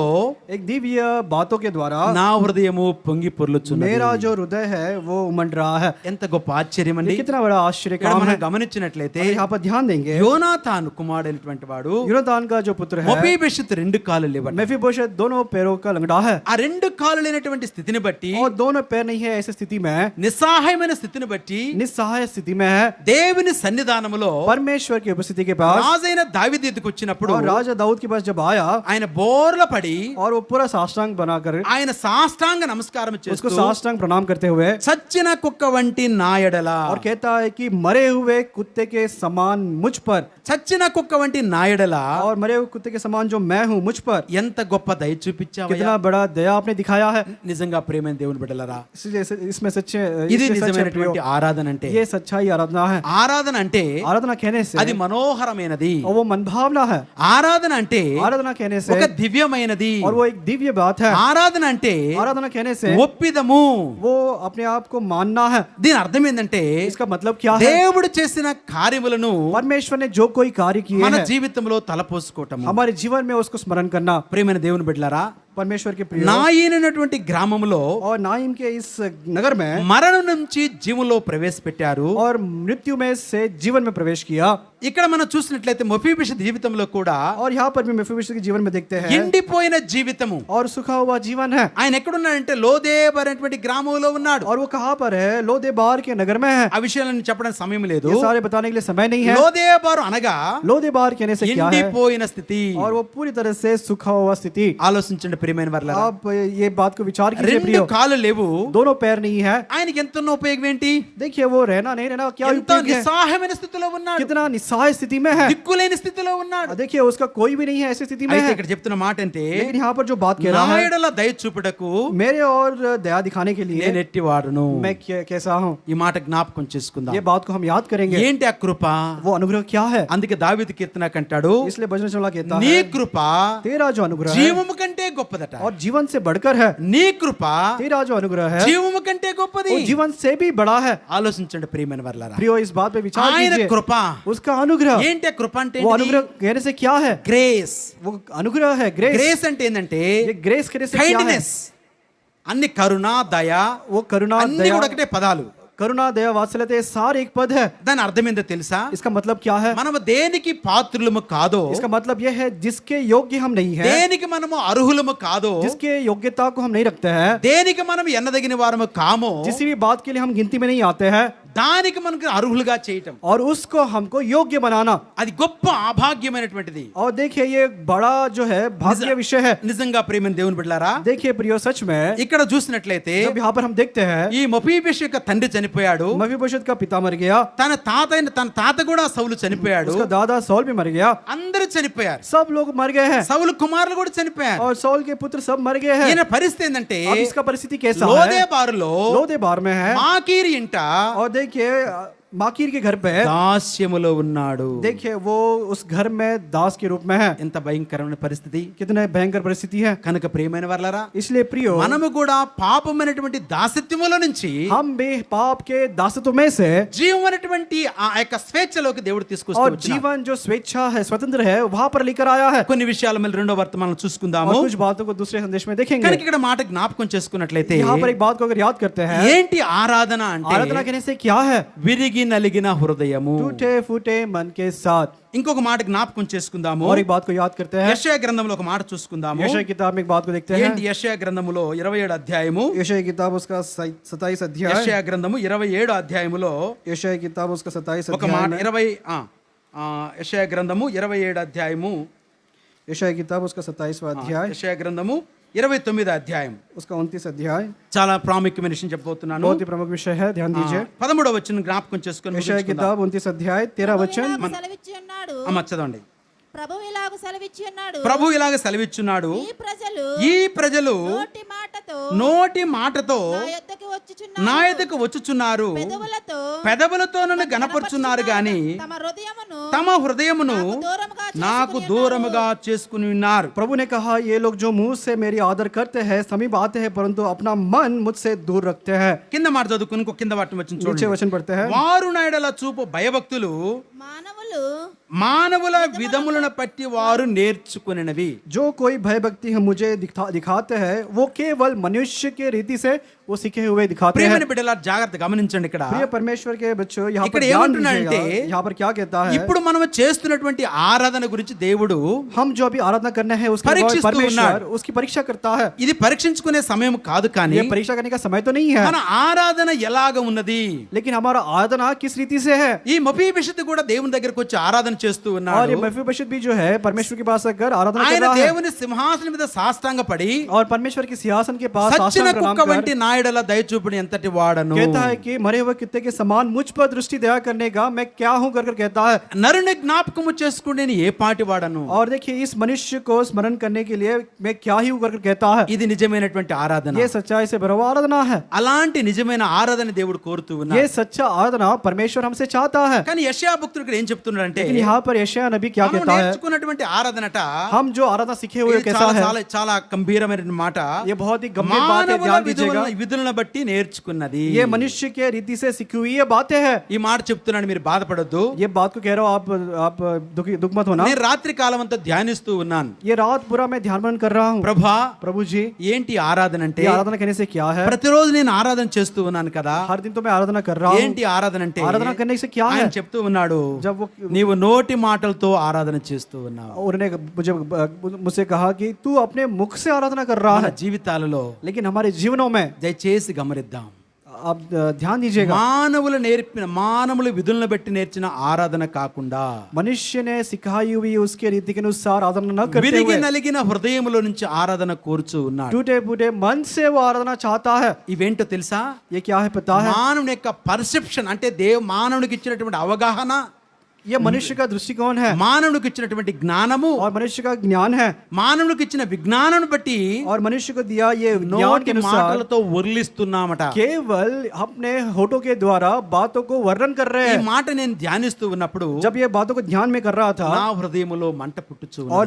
एक दिव्य बातों के द्वारा నా హృదయము పొంగి పొర్లుచున్నది. मेरा जो हृदय है वो उमड़ रहा है। ఎంత గొప్ప ఆశ్చర్యం అండి. ये कितना बड़ा आश्चर्य ఇక్కడ काम మనం है। గమనించినట్లయితే और यहाँ पर ध्यान देंगे, యోనాతాను కుమారుడైనటువంటి వాడు योनातान का जो पुत्र है మొఫీబోషెతు రెండు కాళ్ళు లేవట. मेफीबोशत दोनों पैरों का लंगड़ा है। ఆ రెండు కాళ్ళు లేనటువంటి స్థితిని బట్టి, और दोनों पैर नहीं है ऐसी स्थिति में, నిస్సహాయమైన స్థితిని బట్టి निस्सहाय स्थिति में है। దేవుని సన్నిధానములో परमेश्वर की उपस्थिति के पास రాజైన దావీదు ఎద్దుకు వచ్చినప్పుడు और राजा दाऊद के पास जब आया ఆయన బోర్ల పడి और वो पूरा साष्टांग बनाकर ఆయన సాష్టాంగ నమస్కారం उसको చేస్తూ साष्टांग प्रणाम करते हुए చచ్చిన కుక్క వంటి నాయడల, और कहता है कि मरे हुए कुत्ते के समान मुझ पर, చచ్చిన కుక్క వంటి నాయడల और मरे हुए कुत्ते के समान जो मैं हूँ मुझ पर ఎంత గొప్ప దయ చూపించావయ్యా. कितना बड़ा दया आपने दिखाया है। నిజంగా ప్రేమైన దేవుని బిడ్డలారా, इसलिए इसमें सच्चे ఇది इसलिए सच्चे నిజమైనటువంటి प्रियो, ఆరాధన అంటే. ये सच्चाई आराधना है। ఆరాధన అంటే आराधना कहने से అది మనోహరమైనది. और वो मनभावना है। ఆరాధన అంటే आराधना कहने से ఒక దివ్యమైనది. और वो एक दिव्य बात है। ఆరాధన అంటే आराधना कहने से ఒప్పిదము. वो अपने आप को मानना है। దీని అర్థం ఏంటంటే इसका मतलब क्या है? దేవుడు చేసిన కార్యములను परमेश्वर ने जो कोई कार्य किए మన हैं జీవితంలో తలపోసుకోవటము. हमारे जीवन में उसको स्मरण करना। ప్రియమైన దేవుని బిడ్డలారా, परमेश्वर के प्रिय, నాయనటువంటి గ్రామములో और नाइम के इस नगर में మరణం నుంచి జీవంలో ప్రవేశపెట్టారు. और मृत्यु में से जीवन में प्रवेश किया। ఇక్కడ మనం చూసినట్లయితే మొఫీబోషెతు జీవితంలో కూడా और यहाँ पर भी मेफीबोशेत के जीवन में देखते हैं ఎండిపోయిన జీవితము. और सूखा हुआ जीवन है। ఆయన ఎక్కడున్నాడంటే లోదేబ్ అనేటువంటి గ్రామంలో ఉన్నాడు. और वो कहाँ पर है? लोदेबार के नगर में है। ఆ విషయాలను చెప్పడానికి సమయం లేదు. ये सारे बताने के लिए समय नहीं है। లోదేబారు అనగా लोदेबार कहने से क्या है? ఎండిపోయిన స్థితి. और वो पूरी तरह से सूखा हुआ स्थिति। ఆలోచించండి ప్రియమైన వర్లారా, आप ये बात को विचार कीजिए రెండు प्रियो, కాళ్ళు లేవు, दोनों पैर नहीं है। ఆయనకి ఎంత ఉపయోగం ఏంటి? देखिए वो रहना नहीं रहना क्या ఎంత उपयोग है? నిస్సహాయమైన స్థితిలో ఉన్నాడు, कितना निस्सहाय स्थिति में है। దిక్కులేని స్థితిలో ఉన్నాడు. देखिए उसका कोई भी नहीं है ऐसी स्थिति में అయితే है। ఇక్కడ చెప్తున్న మాట అంటే, लेकिन यहाँ पर जो बात कह रहा है, నాయడల దయ చూపుటకు मेरे और दया दिखाने के लिए నేను ఎట్టివాడును. मैं कैसा हूँ, ఈ మాట జ్ఞాపకం చేసుకుందాం. ये बात को हम याद करेंगे। ఏంటి ఆ కృప? वो अनुग्रह क्या है? అందుకే దావీదు కీర్తన కంటాడు, इसलिए भजन चला कहता నీ है, కృప तेरा जो अनुग्रह है జీవము కంటే గొప్పదట. और जीवन से बढ़कर है। నీ కృప तेरा जो अनुग्रह है జీవము కంటే గొప్పది. वो जीवन से भी बड़ा है। ఆలోచించండి ప్రియమైన వర్లారా, प्रियो इस बात पे विचार ఆయన कीजिए। కృప उसका अनुग्रह, ఏంటి? ఆ కృప అంటే वो अनुग्रह कहने से क्या है? గ్రేస్. वो अनुग्रह है, ग्रेस। గ్రేస్ అంటే ఏంటంటే ये ग्रेस कहने से क्या है? కైండ్నెస్. అన్ని కరుణ, దయ, वो करुणा అన్ని दया, కూడా ఒకటే పదాలు. करुणा दया वात्सल्यते सारे एक पद है। దాని అర్థం ఏంటో తెలుసా? इसका मतलब क्या है? మనము దేనికి పాత్రులము కాదో, इसका मतलब यह है जिसके योग्य हम नहीं है, దేనికి మనము అర్హులము కాదో, जिसके योग्यता को हम नहीं रखते हैं, దేనికి మనం ఎన్నదగిన వారము కామో, जिस भी बात के लिए हम गिनती में नहीं आते हैं, దానికి మనకు అర్హులుగా చేయటం, और उसको हमको योग्य बनाना। అది గొప్ప అభాగ్యమైనటువంటిది. और देखिए ये बड़ा जो है भाग्य विषय है। నిజంగా ప్రియమైన దేవుని బిడ్డలారా, देखिए प्रियो सच में ఇక్కడ చూసినట్లయితే जब यहाँ पर हम देखते हैं ఈ మొఫీబోషెతు యొక్క తండ్రి చనిపోయాడు, मफीबोशेत का पिता मर गया, తన తాత కూడా సౌలు చనిపోయాడు, उसका दादा सौल भी मर गया, అందరూ చనిపోయారు. सब लोग मर गए हैं, సౌలు కుమారులు కూడా చనిపోయారు. और सौल के पुत्र सब मर गए हैं। ఈయన పరిస్థితి ఏంటంటే, अब इसका परिस्थिति कैसा है? లోదేబారులో लोदेबार में है, మాకీరి ఇంట और देखिए माकीर के घर पे దాస్యములో ఉన్నాడు. देखिए वो उस घर में दास के रूप में है। ఎంత భయంకరమైన పరిస్థితి. कितने भयंकर परिस्थिति है। కనుక ప్రియమైన వర్లారా, इसलिए प्रियो మనము కూడా పాపమైనటువంటి దాసత్యములో నుంచి हम भी पाप के दासत्व में से జీవమైనటువంటి ఆ యొక్క స్వేచ్ఛలోకి దేవుడు తీసుకొస్తూ और వచ్చినాడు. जीवन जो स्वेच्छा है, स्वतंत्र है, वहां पर लेकर आया है। కొన్ని విషయాలు మళ్ళీ రెండో వర్తమానం చూసుకుందాము. और कुछ बातों को दूसरे संदेश में देखेंगे। కనుక ఇక్కడ మాట జ్ఞాపకం చేసుకున్నట్లయితే यहाँ पर एक बात को अगर याद करते हैं, ఏంటి ఆరాధన అంటే, आराधना कहने से क्या है? విరిగి నలిగిన హృదయము. टूटे फूटे मन के साथ। ఇంకొక మాట జ్ఞాపకం చేసుకుందాము. और एक बात को याद करते हैं, యెషయా గ్రంథంలో ఒక మాట చూసుకుందాము. यशायाह किताब में एक बात को देखते हैं। ఏంటి యెషయా గ్రంథములో 27 అధ్యాయము, यशायाह किताब उसका 27 अध्याय, యెషయా గ్రంథము 27 అధ్యాయములో यशायाह किताब उसका 27 ఒక మాట अध्याय में, 20 యెషయా గ్రంథము 27 అధ్యాయము, यशायाह किताब उसका 27वां अध्याय, యెషయా గ్రంథము 29 అధ్యాయం. उसका 29 अध्याय చాలా ప్రాముఖ్యమైన విషయం చెప్పబోతున్నాను. बहुत ही प्रमुख विषय है, ध्यान दीजिए। 13వ వచనం జ్ఞాపకం చేసుకొని यशायाह किताब 29 अध्याय 13 वचन। సెలవిచ్చి ఉన్నాడు. చదవండి. ప్రభువు ఇలాగ సెలవిచ్చి ఉన్నాడు. ప్రభు ఇలాగ సెలవిచ్చున్నాడు, ఈ ప్రజలు నోటి మాటతో నా యొద్దకు వచ్చుచున్నారు, పెదవులతో నన్ను గణపరుచున్నారు గాని తమ హృదయమును నాకు దూరముగా చేసుకుని ఉన్నారు. प्रभु ने कहा, ये लोग जो मुंह से मेरी आदर करते हैं, समीप आते हैं, परंतु अपना मन मुझसे दूर रखते हैं। కింద మాట చదువుకుని ఇంకో కింద వాటిని వచ్చిన नीचे చూడండి. वचन पढ़ते हैं, వారు నాయడల చూపు భయభక్తులు మానవుల విధములను పట్టి వారు నేర్చుకునినవి. जो कोई भय भक्ति हम मुझे दिखाते हैं, वो केवल मनुष्य के रीति से वो सीखे हुए दिखाते हैं। ప్రియమైన బిడ్డలారా జాగ్రత్త గమనించండి. ఇక్కడ प्रिय परमेश्वर के बच्चों, यहाँ ఇక్కడ पर ध्यान ఏమంటున్నాడంటే, दीजिएगा, यहाँ पर क्या कहता है, ఇప్పుడు మనం చేస్తున్నటువంటి ఆరాధన గురించి దేవుడు हम जो अभी आराधना करना है उसके बाद परीक्षिस्तू परमेश्वर ఉన్నాడు. उसकी परीक्षा करता है। ఇది పరీక్షించుకునే సమయం కాదు, కానీ ये परीक्षा करने का समय तो नहीं है, మన ఆరాధన ఎలాగ ఉన్నది. लेकिन हमारा आराधना किस रीति से है। ఈ మఫీబోషెతు కూడా దేవుని దగ్గరకు వచ్చి ఆరాధన చేస్తూ और ఉన్నాడు. ये मफीबोशेत भी जो है परमेश्वर के पास आकर आराधना कर ఆయన रहा है, దేవుని సింహాసనం మీద సాష్టాంగ పడి और परमेश्वर के सिंहासन के पास సచ్చిన साष्टांग प्रणाम కుక్క कर వంటి నాయుడల దయచూపుని ఎంతటి వాడను. कहता है कि मरे हुए कुत्ते के समान मुझ पर दृष्टि दया करने का मैं क्या हूं कर कहता है। నరుని జ్ఞాపకము చేసుకుని నేను ఏ పాటి వాడను. और देखिए, इस मनुष्य को स्मरण करने के लिए मैं क्या ही हूं कर कहता है। ఇది నిజమైనటువంటి ఆరాధన. ये सच्चाई से भरा हुआ आराधना है। అలాంటి నిజమైన ఆరాధన దేవుడు కోరుతూ ఉన్నాడు. ये सच्चा आराधना परमेश्वर हमसे चाहता है। కానీ యెషయా భక్తుడు ఇక్కడ ఏం చెప్తున్నాడంటే, लेकिन यहाँ पर यशायाह नबी क्या మనం कहता है, నేర్చుకున్నటువంటి ఆరాధనట हम जो आराधना सीखे हुए ఇది कैसा చాలా है। చాలా చాలా గంభీరమైన మాట. ये बहुत ही गंभीर बात है, ध्यान दीजिएगा। విధులను బట్టి నేర్చుకున్నది. ये मनुष्य के रीति से सीखी हुई ये बातें हैं। ఈ మాట చెప్తున్నాను, మీరు బాధపడొద్దు. ये बात को कह रहा हूँ, आप दुख मत होना। నేను రాత్రి కాలం అంతా ధ్యానిస్తూ ఉన్నాను. ये रात पूरा मैं ध्यान मनन कर रहा हूँ। ప్రభా, प्रभु जी, ఏంటి ఆరాధన అంటే, ये आराधना करने से क्या है। ప్రతిరోజు నేను ఆరాధన చేస్తూ ఉన్నాను కదా. हर दिन तो मैं आराधना कर रहा हूँ। ఏంటి ఆరాధన అంటే, आराधना करने से क्या है। ఆయన చెప్తూ ఉన్నాడు, जब वो నీవు నోటి మాటలతో ఆరాధన చేస్తూ ఉన్నావు. उन्होंने मुझसे कहा कि तू अपने मुख से आराधना कर रहा మన है, జీవితాలలో लेकिन हमारे जीवनों में దయచేసి గమనిద్దాం. आप ध्यान दीजिएगा, మానవులు విధులను బట్టి నేర్చిన ఆరాధన కాకుండా मनुष्य ने सिखाई हुई उसके रीति के अनुसार आराधना न करते విరిగి हुए నలిగిన హృదయములో నుంచి ఆరాధన కోరుచూ ఉన్నాడు. टूटे फूटे मन से वो आराधना चाहता है। ఇవేంటో తెలుసా? ये क्या है पता है। మానవుని యొక్క పర్సెప్షన్ అంటే మానవునికి ఇచ్చినటువంటి అవగాహన, ये मनुष्य का दृष्टिकोण है, మానవునికి ఇచ్చినటువంటి జ్ఞానము, और मनुष्य का ज्ञान है, మానవునికి ఇచ్చిన విజ్ఞానం బట్టి और मनुष्य को दिया ये ज्ञान నోటి के अनुसार మాటలతో వర్లిస్తున్నామట. केवल अपने होठों के द्वारा बातों को वर्णन कर रहे ఈ हैं। మాట నేను ధ్యానిస్తూ ఉన్నప్పుడు जब ये बातों को ध्यान में कर रहा था, నా హృదయములో మంట పుట్టుచు और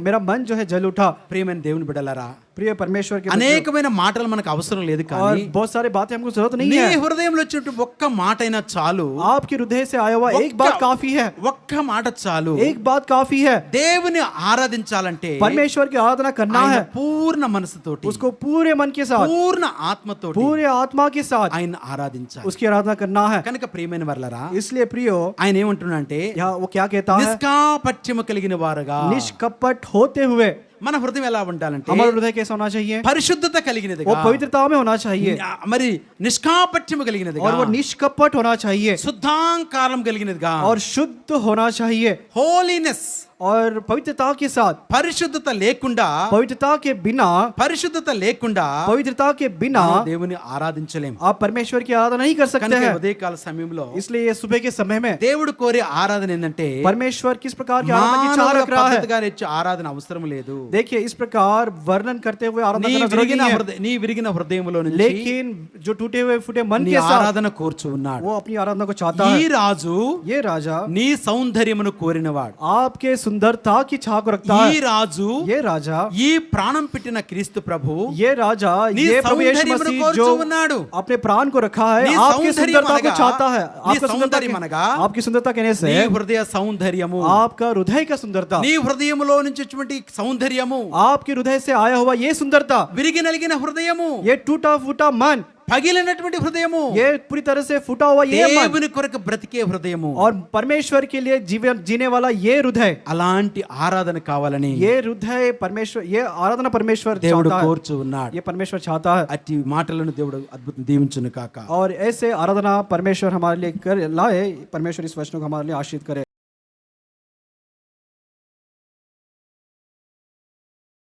मेरा मन जो है जल उठा। ప్రియమైన దేవుని బిడ్డలారా, प्रिय परमेश्वर के बच्चों, అనేకమైన మాటలు మనకు అవసరం లేదు, और కానీ बहुत सारी बातें हमको जरूरत नहीं నీ है। హృదయంలో వచ్చినటువంటి ఒక్క మాట అయినా చాలు. आपके हृदय से आया हुआ एक बात काफी है, ఒక్క మాట చాలు. एक बात काफी है। దేవుని ఆరాధించాలంటే परमेश्वर की आराधना करना ఆయన है, పూర్ణ మనసుతోటి, उसको पूरे मन के साथ, పూర్ణ ఆత్మతోటి पूरे आत्मा के साथ ఆయన ఆరాధించాలి. उसकी आराधना करना है। కనుక ప్రియమైన వర్లరా, इसलिए प्रियो, ఆయన ఏమంటున్నాడంటే, यहाँ वो क्या कहता है, నిష్కాపట్యము కలిగిన వారుగా. निष्कपट होते हुए మన హృదయం ఎలా ఉండాలంటే हमारा हृदय कैसा होना चाहिए, పరిశుద్ధత वो కలిగినదిగా, पवित्रता में होना चाहिए, మరి నిష్కాపట్యము కలిగినదిగా, और वो निष्कपट होना चाहिए, శుద్ధాంకారం కలిగినదిగా, और शुद्ध होना चाहिए, హోలీనెస్, और पवित्रता के साथ। పరిశుద్ధత లేకుండా, पवित्रता के बिना, పరిశుద్ధత లేకుండా पवित्रता के बिना మనం దేవుని ఆరాధించలేం. आप परमेश्वर की आराधना नहीं कर सकते కనుక हैं। ఉదయకాల సమయంలో इसलिए ये सुबह के समय में దేవుడు కోరే ఆరాధన ఏంటంటే, परमेश्वर किस प्रकार की आराधना की चाह మానవుల रख रहा है। పద్ధతిగా నేర్చే ఆరాధన అవసరం లేదు. देखिए, इस प्रकार वर्णन करते हुए आराधना करना जरूरी नहीं है, నీ విరిగిన హృదయములో నుంచి लेकिन जो टूटे हुए फूटे मन నీ के साथ ఆరాధన కోర్చు ఉన్నాడు. वो अपनी आराधना को चाहता ఈ है। రాజు ये राजा నీ సౌందర్యమును కోరినవాడు. आपके सुंदरता की चाह को रखता ఈ है। రాజు ये राजा, ఈ ప్రాణం పెట్టిన క్రీస్తు ప్రభు ये राजा, నీ ये प्रभु यीशु సౌందర్యమును मसीह కోరుచు जो ఉన్నాడు. अपने प्राण को रखा है, నీ आपकी సౌందర్యం सुंदरता को అనగా, चाहता है। నీ आपका सुंदरता సౌందర్యం అనగా, आपकी सुंदरता कहने से నీ హృదయ సౌందర్యము, आपका हृदय का सुंदरता, నీ హృదయములో నుంచి వచ్చినటువంటి సౌందర్యము, आपके हृदय से आया हुआ ये सुंदरता, విరిగి నలిగిన హృదయము, ये टूटा फूटा मन, పగిలినటువంటి హృదయము, ये पूरी तरह से फूटा हुआ ये मन దేవుని కొరకు బ్రతికే హృదయము, और परमेश्वर के लिए जीवन जीने वाला ये हृदय, అలాంటి ఆరాధన కావాలని ये हृदय परमेश्वर, ये आराधना परमेश्वर దేవుడు चाहता है, కోరుచు ఉన్నాడు. ये परमेश्वर चाहता है। అట్టి మాటలను దేవుడు అద్భుతం దీవించును కాక. और ऐसे आराधना परमेश्वर हमारे लिए कर लाए, परमेश्वर इस वचनों को हमारे लिए आशीष करे।